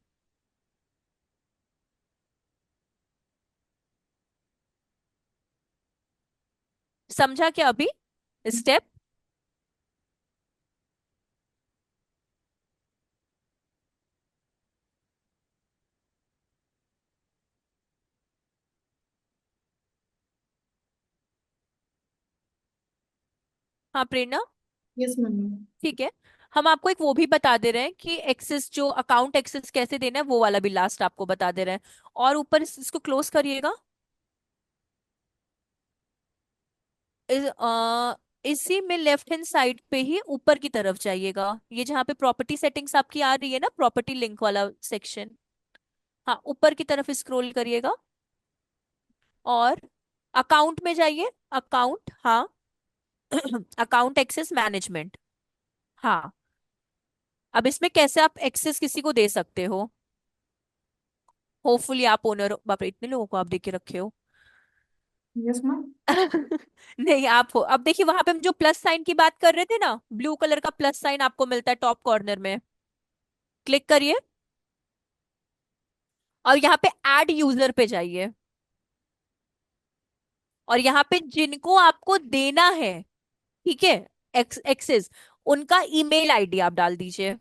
समझा क्या अभी स्टेप? हाँ प्रेरणा, यस मैम। ठीक है। हम आपको एक वो भी बता दे रहे हैं कि एक्सेस, जो अकाउंट एक्सेस कैसे देना है वो वाला भी लास्ट आपको बता दे रहे हैं। और ऊपर इसको क्लोज करिएगा। इसी में लेफ्ट हैंड साइड पे ही ऊपर की तरफ जाइएगा, ये जहाँ पे प्रॉपर्टी सेटिंग्स आपकी आ रही है ना, प्रॉपर्टी लिंक वाला सेक्शन। हाँ, ऊपर की तरफ स्क्रॉल करिएगा और अकाउंट में जाइए। अकाउंट, हाँ। Account access management. हाँ, अब इसमें कैसे आप एक्सेस किसी को दे सकते हो। होपफुली आप ओनर, बाप रे इतने लोगों को आप दे के रखे हो। Yes ma'am. नहीं, आप हो। अब देखिए वहां पे हम जो प्लस साइन की बात कर रहे थे ना, ब्लू कलर का प्लस साइन आपको मिलता है टॉप कॉर्नर में, क्लिक करिए और यहाँ पे ऐड यूजर पे जाइए और यहाँ पे जिनको आपको देना है, ठीक है, एक्सेस, उनका ईमेल आईडी आप डाल दीजिए।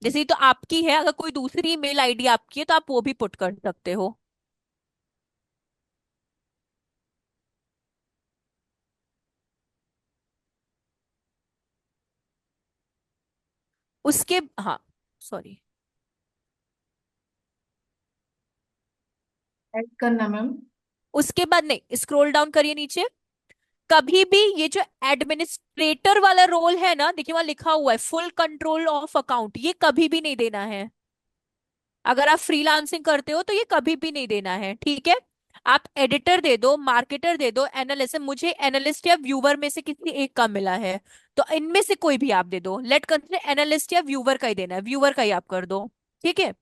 जैसे ये तो आपकी है, अगर कोई दूसरी ईमेल आईडी आपकी है तो आप वो भी पुट कर सकते हो। उसके, हाँ, सॉरी, ऐड करना मैम। उसके बाद नहीं, स्क्रॉल डाउन करिए नीचे। कभी भी ये जो एडमिनिस्ट्रेटर वाला रोल है ना, देखिए वहां लिखा हुआ है फुल कंट्रोल ऑफ अकाउंट, ये कभी भी नहीं देना है। अगर आप फ्रीलांसिंग करते हो तो ये कभी भी नहीं देना है, ठीक है। आप एडिटर दे दो, मार्केटर दे दो, एनालिस्ट, मुझे एनालिस्ट या व्यूवर में से किसी एक का मिला है, तो इनमें से कोई भी आप दे दो। लेट कंसिडर एनालिस्ट या व्यूवर का ही देना है, व्यूवर का ही आप कर दो, ठीक है।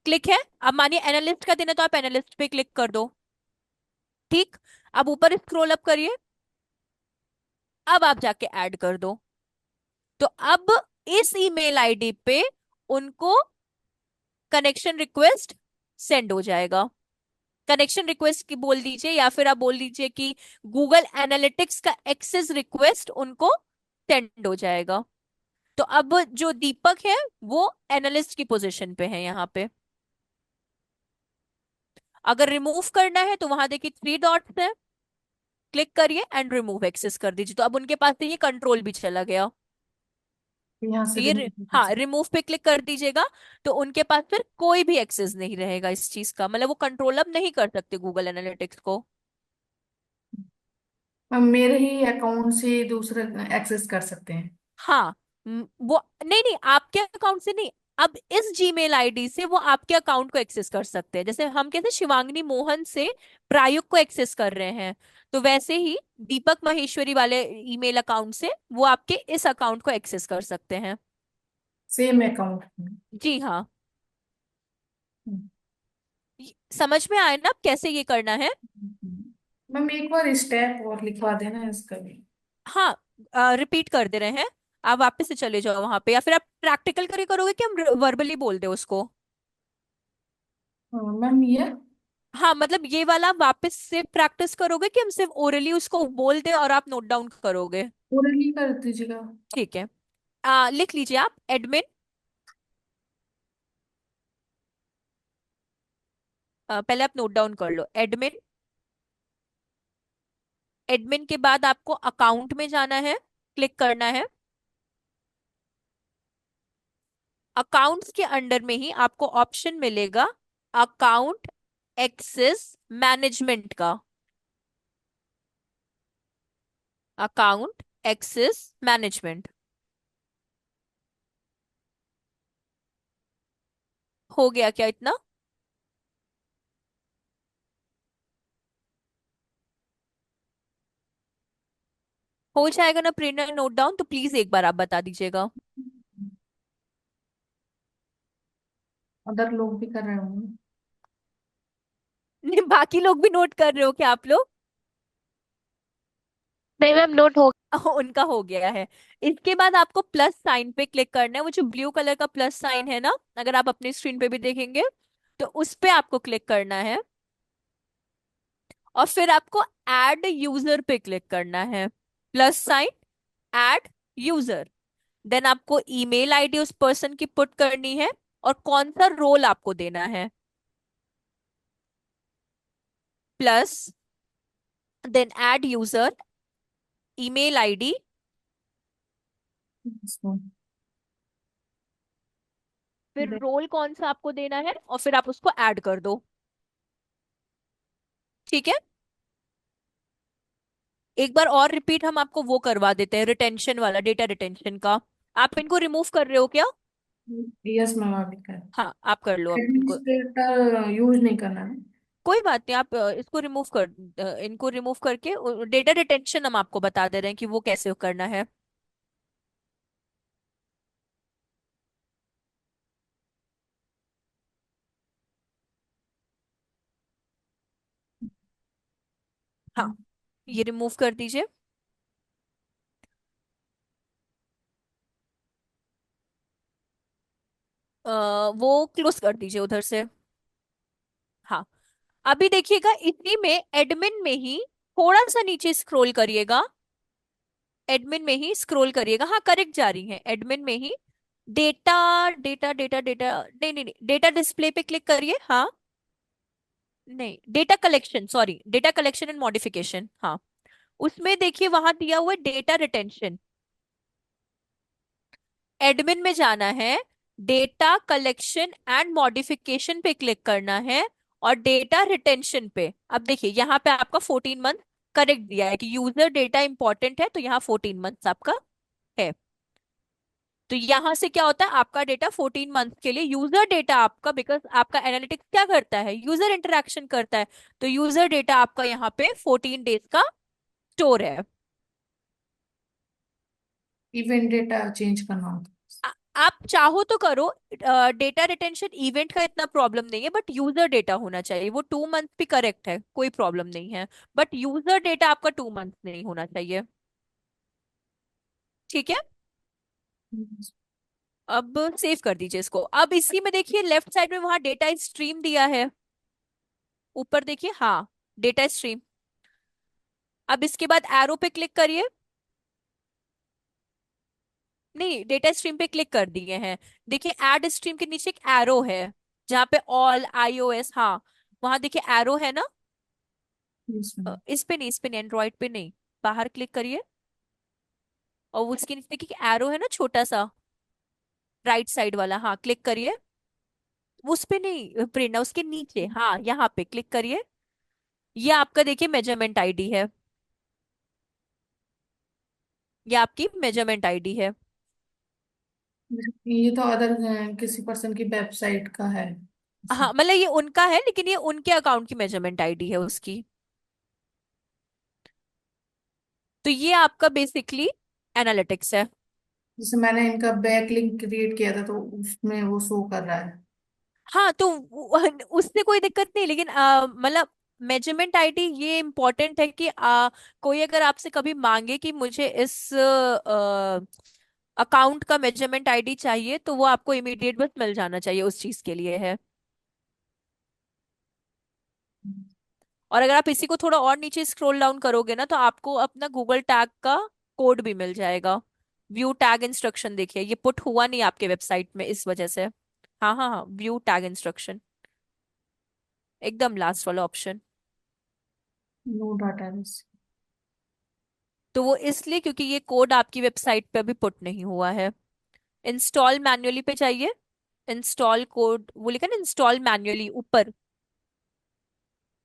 क्लिक है। अब मानिए एनालिस्ट का देना तो आप एनालिस्ट पे क्लिक कर दो, ठीक। अब ऊपर स्क्रॉल अप करिए, अब आप जाके ऐड कर दो। तो अब इस ईमेल आईडी पे उनको कनेक्शन रिक्वेस्ट सेंड हो जाएगा। कनेक्शन रिक्वेस्ट की बोल दीजिए, या फिर आप बोल दीजिए कि गूगल एनालिटिक्स का एक्सेस रिक्वेस्ट उनको सेंड हो जाएगा। तो अब जो दीपक है वो एनालिस्ट की पोजीशन पे है यहाँ पे। अगर रिमूव करना है तो वहां देखिए 3 डॉट्स है, क्लिक करिए एंड रिमूव एक्सेस कर दीजिए, तो अब उनके पास से ये कंट्रोल भी चला गया। यहाँ से तो ये रिमूव कर हाँ, सकते रिमूव पे क्लिक कर दीजिएगा, तो उनके पास फिर कोई भी एक्सेस नहीं रहेगा इस चीज का, मतलब वो कंट्रोल अब नहीं कर सकते गूगल एनालिटिक्स को। मैम, मेरे ही अकाउंट से दूसरे एक्सेस कर सकते हैं। हाँ, वो नहीं नहीं, आपके अकाउंट से नहीं, अब इस जीमेल आईडी से वो आपके अकाउंट को एक्सेस कर सकते हैं। जैसे हम कैसे शिवांगनी मोहन से प्रायुक्त को एक्सेस कर रहे हैं, तो वैसे ही दीपक महेश्वरी वाले ईमेल अकाउंट से वो आपके इस अकाउंट को एक्सेस कर सकते हैं। सेम अकाउंट में। जी हाँ। समझ में आया ना अब कैसे ये करना है। मैम एक बार स्टेप और लिखवा देना इसका भी। हाँ, रिपीट कर दे रहे हैं। आप वापस से चले जाओ वहां पे, या फिर आप प्रैक्टिकल करके करोगे कि हम वर्बली बोल दे उसको। हाँ मैम, ये हाँ, मतलब ये वाला वापस से प्रैक्टिस करोगे कि हम सिर्फ ओरली उसको बोल दे और आप नोट डाउन करोगे। पूरा कर दीजिएगा। ठीक है। लिख लीजिए आप एडमिन। पहले आप नोट डाउन कर लो एडमिन। एडमिन के बाद आपको अकाउंट में जाना है, क्लिक करना है। अकाउंट्स के अंडर में ही आपको ऑप्शन मिलेगा अकाउंट एक्सेस मैनेजमेंट का। Account access management. हो गया क्या इतना? हो जाएगा ना प्रेरणा नोट डाउन, तो प्लीज एक बार आप बता दीजिएगा। अदर लोग भी कर रहे होंगे। नहीं, बाकी लोग भी नोट कर रहे हो क्या आप लोग? नहीं मैम, नोट हो। उनका हो गया है। इसके बाद आपको प्लस साइन पे क्लिक करना है, वो जो ब्लू कलर का प्लस साइन है ना, अगर आप अपनी स्क्रीन पे भी देखेंगे, तो उस पे आपको क्लिक करना है और फिर आपको ऐड यूजर पे क्लिक करना है। Plus sign, add user. Then आपको ईमेल आईडी उस पर्सन की पुट करनी है और कौन सा रोल आपको देना है। Plus, then add user, email ID, इसमें फिर रोल कौन सा आपको देना है और फिर आप उसको ऐड कर दो, ठीक है। एक बार और रिपीट हम आपको वो करवा देते हैं, रिटेंशन वाला, डेटा रिटेंशन का। आप इनको रिमूव कर रहे हो क्या? यस मैम, अभी कर। हाँ, आप कर लो अब इनको। एडमिनिस्ट्रेटर यूज नहीं करना है। कोई बात नहीं, आप इसको रिमूव कर, इनको रिमूव करके डेटा रिटेंशन हम आपको बता दे रहे हैं कि वो कैसे करना है। हाँ, ये रिमूव कर दीजिए। वो क्लोज कर दीजिए उधर से। हाँ, अभी देखिएगा इसी में एडमिन में ही थोड़ा सा नीचे स्क्रॉल करिएगा। एडमिन में ही स्क्रॉल करिएगा, हाँ करेक्ट जा रही है, एडमिन में ही डेटा डेटा डेटा डेटा, नहीं नहीं नहीं, डेटा डिस्प्ले पे क्लिक करिए। हाँ, नहीं, data collection, sorry, data collection and modification, हाँ। उसमें देखिए वहां दिया हुआ है डेटा रिटेंशन। एडमिन में जाना है, डेटा कलेक्शन एंड मॉडिफिकेशन पे क्लिक करना है, और डेटा रिटेंशन पे। अब देखिए यहाँ पे आपका 14 मंथ करेक्ट दिया है कि यूजर डेटा इंपॉर्टेंट है, तो यहाँ 14 मंथ आपका है। तो यहां से क्या होता है, आपका डेटा 14 मंथ के लिए, यूजर डेटा आपका, बिकॉज आपका एनालिटिक्स क्या करता है, यूजर इंटरेक्शन करता है, तो यूजर डेटा आपका यहाँ पे 14 डेज का स्टोर है। इवेंट डेटा चेंज करना होता आ- आप चाहो तो करो, डेटा रिटेंशन इवेंट का इतना प्रॉब्लम नहीं है, बट यूजर डेटा होना चाहिए, वो 2 मंथ भी करेक्ट है, कोई प्रॉब्लम नहीं है, बट यूजर डेटा आपका 2 मंथ नहीं होना चाहिए। ठीक है, है। अब सेव कर दीजिए इसको। अब इसी में देखिए लेफ्ट साइड में वहां डेटा स्ट्रीम दिया है, ऊपर देखिए, हाँ, डेटा स्ट्रीम। अब इसके बाद एरो पे क्लिक करिए। नहीं, डेटा स्ट्रीम पे क्लिक कर दिए हैं। देखिए ऐड स्ट्रीम के नीचे एक एरो है, जहाँ पे ऑल आईओएस, हाँ, वहां देखिए एरो है ना। Yes, ma'am. इस पे नहीं, इस पे नहीं, एंड्रॉइड पे नहीं, बाहर क्लिक करिए, और उसके नीचे देखिए एरो है ना छोटा सा, राइट साइड वाला, हाँ क्लिक करिए। उस पे नहीं प्रेरणा, उसके नीचे, हाँ यहाँ पे क्लिक करिए। ये आपका देखिए मेजरमेंट आईडी है, ये आपकी मेजरमेंट आईडी है। ये तो अदर किसी पर्सन की वेबसाइट का है। हाँ, मतलब ये उनका है, लेकिन ये उनके अकाउंट की मेजरमेंट आईडी है उसकी। तो ये आपका बेसिकली एनालिटिक्स है। जैसे मैंने इनका बैक लिंक क्रिएट किया था तो उसमें वो शो कर रहा है। हाँ, तो उससे कोई दिक्कत नहीं, लेकिन मतलब मेजरमेंट आईडी ये इम्पोर्टेंट है कि कोई अगर आपसे कभी मांगे कि मुझे इस अकाउंट का मेजरमेंट आईडी चाहिए, तो वो आपको इमीडिएट बस मिल जाना चाहिए, उस चीज के लिए है। और अगर आप इसी को थोड़ा और नीचे स्क्रॉल डाउन करोगे ना, तो आपको अपना गूगल टैग का कोड भी मिल जाएगा। व्यू टैग इंस्ट्रक्शन देखिए, ये पुट हुआ नहीं आपके वेबसाइट में इस वजह से। हाँ हाँ हाँ, व्यू टैग इंस्ट्रक्शन, एकदम लास्ट वाला ऑप्शन। No data. तो वो इसलिए क्योंकि ये कोड आपकी वेबसाइट पे अभी पुट नहीं हुआ है। इंस्टॉल मैन्युअली पे चाहिए, इंस्टॉल कोड वो लिखा ना, इंस्टॉल मैन्युअली ऊपर।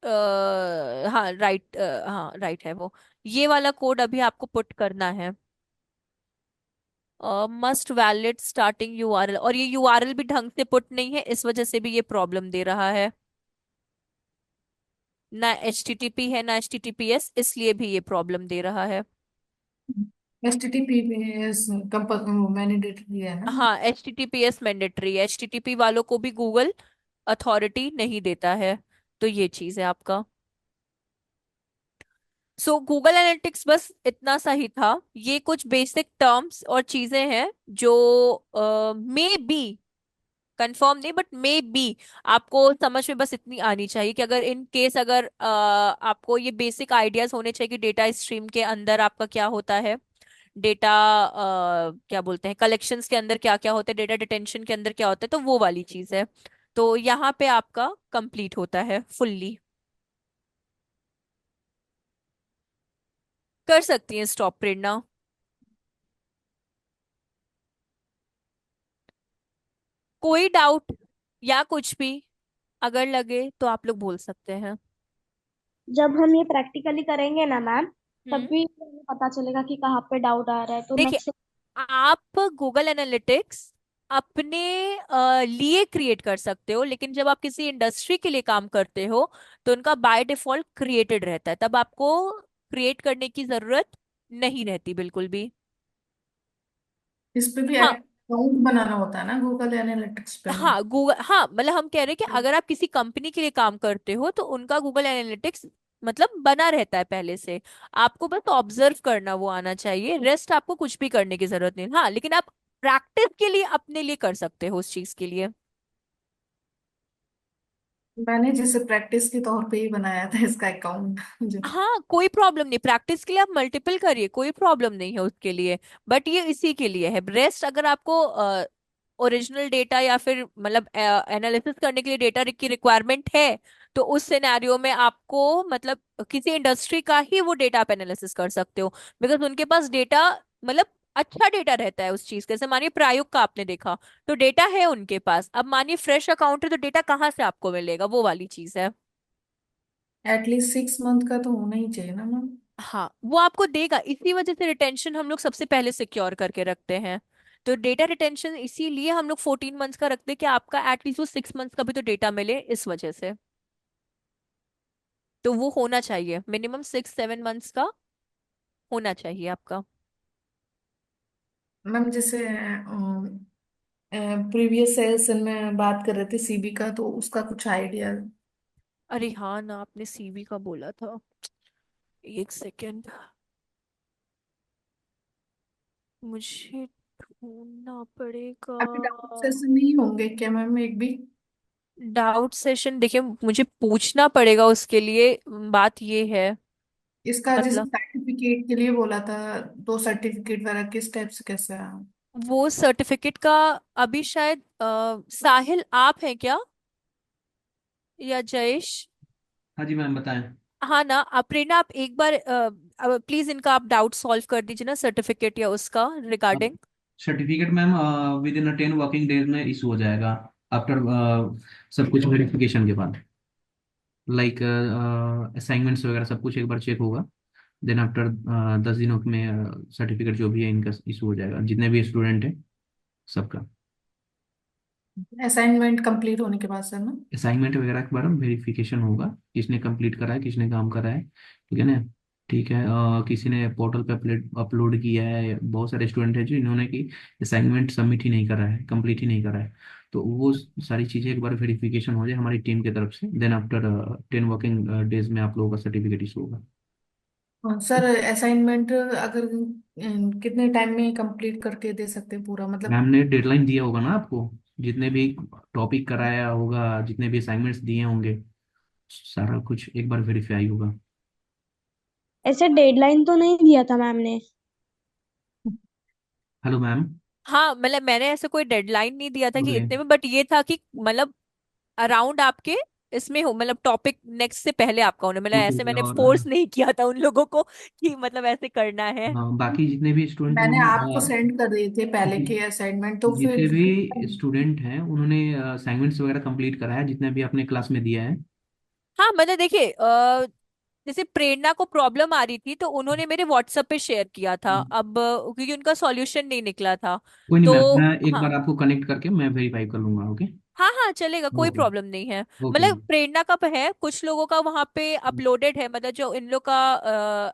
हाँ राइट, हाँ राइट है वो। ये वाला कोड अभी आपको पुट करना है। मस्ट वैलिड स्टार्टिंग यूआरएल, और ये यूआरएल भी ढंग से पुट नहीं है, इस वजह से भी ये प्रॉब्लम दे रहा है। ना एचटीटीपी है ना एचटीटीपीएस, इसलिए भी ये प्रॉब्लम दे रहा है। HTTPS मैंडेटरी है ना। हाँ, एचटीटीपीएस मैंडेटरी है, एचटीटीपी वालों को भी गूगल अथॉरिटी नहीं देता है। तो ये चीज है आपका। सो गूगल एनालिटिक्स बस इतना सा ही था, ये कुछ बेसिक टर्म्स और चीजें हैं जो मे बी, कंफर्म नहीं, बट मे बी आपको समझ में बस इतनी आनी चाहिए कि अगर इन केस, अगर आपको ये बेसिक आइडियाज होने चाहिए कि डेटा स्ट्रीम के अंदर आपका क्या होता है, डेटा क्या बोलते हैं, कलेक्शंस के अंदर क्या क्या होता है, डेटा डिटेंशन के अंदर क्या होता है, तो वो वाली चीज है। तो यहाँ पे आपका कंप्लीट होता है फुल्ली। कर सकती हैं स्टॉप प्रेरणा। कोई डाउट या कुछ भी अगर लगे तो आप लोग बोल सकते हैं। जब हम ये प्रैक्टिकली करेंगे ना मैम, हम्म। तभी हमें पता चलेगा कि कहाँ पे डाउट आ रहा है, तो देखिए, नेक्स्ट। आप गूगल एनालिटिक्स अपने लिए क्रिएट कर सकते हो, लेकिन जब आप किसी इंडस्ट्री के लिए काम करते हो तो उनका बाय डिफॉल्ट क्रिएटेड रहता है, तब आपको क्रिएट करने की जरूरत नहीं रहती बिल्कुल भी। इस पे भी हाँ। अकाउंट बनाना होता है ना गूगल एनालिटिक्स पे में? हाँ गूगल, हाँ मतलब हम कह रहे हैं कि अगर आप किसी कंपनी के लिए काम करते हो तो उनका गूगल एनालिटिक्स मतलब बना रहता है पहले से। आपको बस ऑब्जर्व करना वो आना चाहिए, रेस्ट आपको कुछ भी करने की जरूरत नहीं। हाँ लेकिन आप प्रैक्टिस के लिए अपने लिए कर सकते हो उस चीज के लिए। मैंने जिसे प्रैक्टिस के तौर पे ही बनाया था इसका अकाउंट जो। हाँ कोई प्रॉब्लम नहीं, प्रैक्टिस के लिए आप मल्टीपल करिए, कोई प्रॉब्लम नहीं है उसके लिए। बट ये इसी के लिए है, रेस्ट अगर आपको ओरिजिनल डेटा या फिर मतलब एनालिसिस करने के लिए डेटा की रिक्वायरमेंट है, तो उस सिनेरियो में आपको मतलब किसी इंडस्ट्री का ही वो डेटा आप एनालिसिस कर सकते हो। बिकॉज उनके पास डेटा मतलब अच्छा डेटा रहता है उस चीज का। जैसे मानिए प्रायोग का आपने देखा, तो डेटा है उनके पास। अब मानिए फ्रेश अकाउंट है तो डेटा कहाँ से आपको मिलेगा, वो वाली चीज है। एटलीस्ट 6 मंथ का तो होना ही चाहिए ना मैम। हाँ वो आपको देगा, इसी वजह से रिटेंशन हम लोग सबसे पहले सिक्योर करके रखते हैं। तो डेटा रिटेंशन इसीलिए हम लोग 14 मंथ्स का रखते हैं कि आपका एटलीस्ट वो 6 मंथ्स का भी तो डेटा मिले, इस वजह से। तो वो होना चाहिए मिनिमम 6-7 मंथ्स का होना चाहिए आपका। मैम जैसे प्रीवियस सेशन में बात कर रहे थे सीबी का, तो उसका कुछ आइडिया? अरे हाँ ना, आपने सीवी का बोला था, एक सेकेंड मुझे ढूंढना पड़ेगा। अभी डाउट सेशन नहीं होंगे क्या मैम एक भी? डाउट सेशन देखिए मुझे पूछना पड़ेगा उसके लिए, बात ये है इसका जैसे मतलब। सर्टिफिकेट के लिए बोला था, दो सर्टिफिकेट वगैरह किस टाइप से कैसे वो सर्टिफिकेट का अभी शायद साहिल आप हैं क्या, या जयेश? हाँ जी मैम बताएं। हाँ ना, प्रेरणा आप एक बार प्लीज इनका आप डाउट सॉल्व कर दीजिए ना, सर्टिफिकेट या उसका regarding. Certificate ma'am with in 10 working days में इशू हो जाएगा, आफ्टर सब कुछ वेरिफिकेशन के बाद। लाइक असाइनमेंट्स वगैरह सब कुछ एक बार चेक होगा, देन आफ्टर 10 दिनों में सर्टिफिकेट जो भी है इनका इशू हो जाएगा, जितने भी स्टूडेंट हैं सबका। असाइनमेंट कंप्लीट होने के बाद सर ना? असाइनमेंट वगैरह के बारे में वेरिफिकेशन होगा, किसने कंप्लीट करा है, किसने काम करा है, ठीक है ना। ठीक है, किसी ने पोर्टल पे अपलोड किया है, बहुत सारे स्टूडेंट हैं जो इन्होंने की असाइनमेंट सबमिट ही नहीं करा है, कंप्लीट ही नहीं करा है। तो वो सारी चीज़ें एक बार वेरिफिकेशन हो जाए हमारी टीम की तरफ से, देन आफ्टर 10 वर्किंग डेज में आप लोगों का सर्टिफिकेट इशू होगा। हाँ सर, असाइनमेंट अगर कितने टाइम में कंप्लीट करके दे सकते हैं पूरा मतलब? मैम ने डेडलाइन दिया होगा ना आपको, जितने भी टॉपिक कराया होगा, जितने भी असाइनमेंट्स दिए होंगे, सारा कुछ एक बार वेरीफाई होगा। ऐसे डेडलाइन तो नहीं दिया था मैम ने। Hello ma'am. हाँ मतलब मैंने ऐसे कोई डेडलाइन नहीं दिया था कि ओके। इतने में, बट ये था कि मतलब अराउंड आपके इसमें हो, मतलब टॉपिक नेक्स्ट से पहले आपका होने, मतलब ओके ऐसे ओके, मैंने और फोर्स नहीं किया था उन लोगों को कि मतलब ऐसे करना है। हाँ, बाकी जितने भी स्टूडेंट मैंने आपको उन्होंने सेंड कर दिए थे पहले के असाइनमेंट, तो जितने फिर भी स्टूडेंट हैं उन्होंने असाइनमेंट्स वगैरह कंप्लीट करा है, जितने भी अपने क्लास में दिया है। हाँ मतलब देखिए जैसे प्रेरणा को प्रॉब्लम आ रही थी तो उन्होंने मेरे व्हाट्सएप पे शेयर किया था, अब क्योंकि उनका सॉल्यूशन नहीं निकला था। कोई नहीं तो मैम, मैं एक हाँ, बार आपको कनेक्ट करके मैं वेरीफाई कर लूंगा। ओके। हाँ हाँ चलेगा, कोई ओके। प्रॉब्लम नहीं है। ओके मतलब मैम। प्रेरणा का है, कुछ लोगों का वहां पे अपलोडेड है, मतलब जो इन लोग का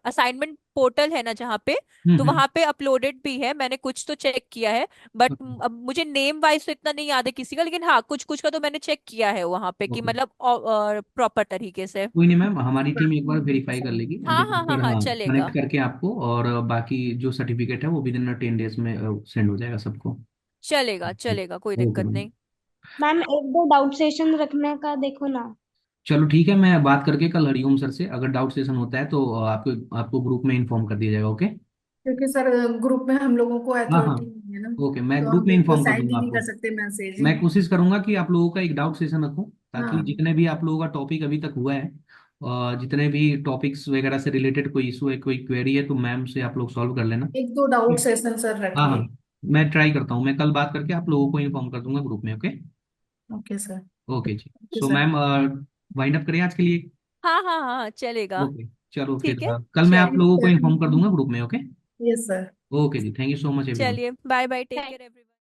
असाइनमेंट पोर्टल है ना जहाँ पे, तो हम्म। वहां पे अपलोडेड भी है, मैंने कुछ तो चेक किया है। But okay. अब मुझे नेम वाइज तो इतना नहीं याद है किसी का, लेकिन हाँ कुछ कुछ का तो मैंने चेक किया है वहां पे कि ओके। मतलब प्रॉपर तरीके से। कोई नहीं मैम, हमारी टीम एक बार वेरीफाई कर लेगी, हाँ देन हाँ हाँ फिर हाँ हाँ कनेक्ट चलेगा। करके आपको, और बाकी जो सर्टिफिकेट है वो विद इन 10 डेज में सेंड हो जाएगा सबको। चलेगा चलेगा, कोई ओके दिक्कत मैम। नहीं। मैम एक दो डाउट सेशन रखने का देखो ना। चलो ठीक है, मैं बात करके कल हरिओम सर से, अगर डाउट सेशन होता है तो आपको आपको ग्रुप में इन्फॉर्म कर दिया जाएगा। ओके। क्योंकि सर ग्रुप में हम लोगों को हाँ हाँ। अथॉरिटी नहीं है ना, ओके, मैं तो ग्रुप हम में लोग तो इन्फॉर्म कर साइन दूंगा ही नहीं आपको। कर सकते मैसेज। मैं कोशिश करूंगा कि आप लोगों का एक डाउट सेशन रखूं, ताकि हाँ, जितने भी आप लोगों का टॉपिक अभी तक हुआ है, जितने भी टॉपिक्स वगैरह से रिलेटेड कोई इशू है, कोई क्वेरी है, तो मैम से आप लोग सॉल्व कर लेना। एक दो डाउट सेशन सर हाँ हाँ, रखिए। मैं ट्राई करता हूँ, मैं कल बात करके आप लोगों को इन्फॉर्म कर दूंगा ग्रुप में। ओके। Okay sir. ओके जी। Okay so sir. Ma'am wind up करें आज के लिए। हाँ हाँ हाँ हाँ, चलेगा। ओके। चलो फिर ठीक है। कल मैं आप चलिए। लोगों को इन्फॉर्म कर दूंगा ग्रुप में। ओके। Yes sir. ओके जी, thank you so much everyone. चलिए, bye bye, take Thank care everyone.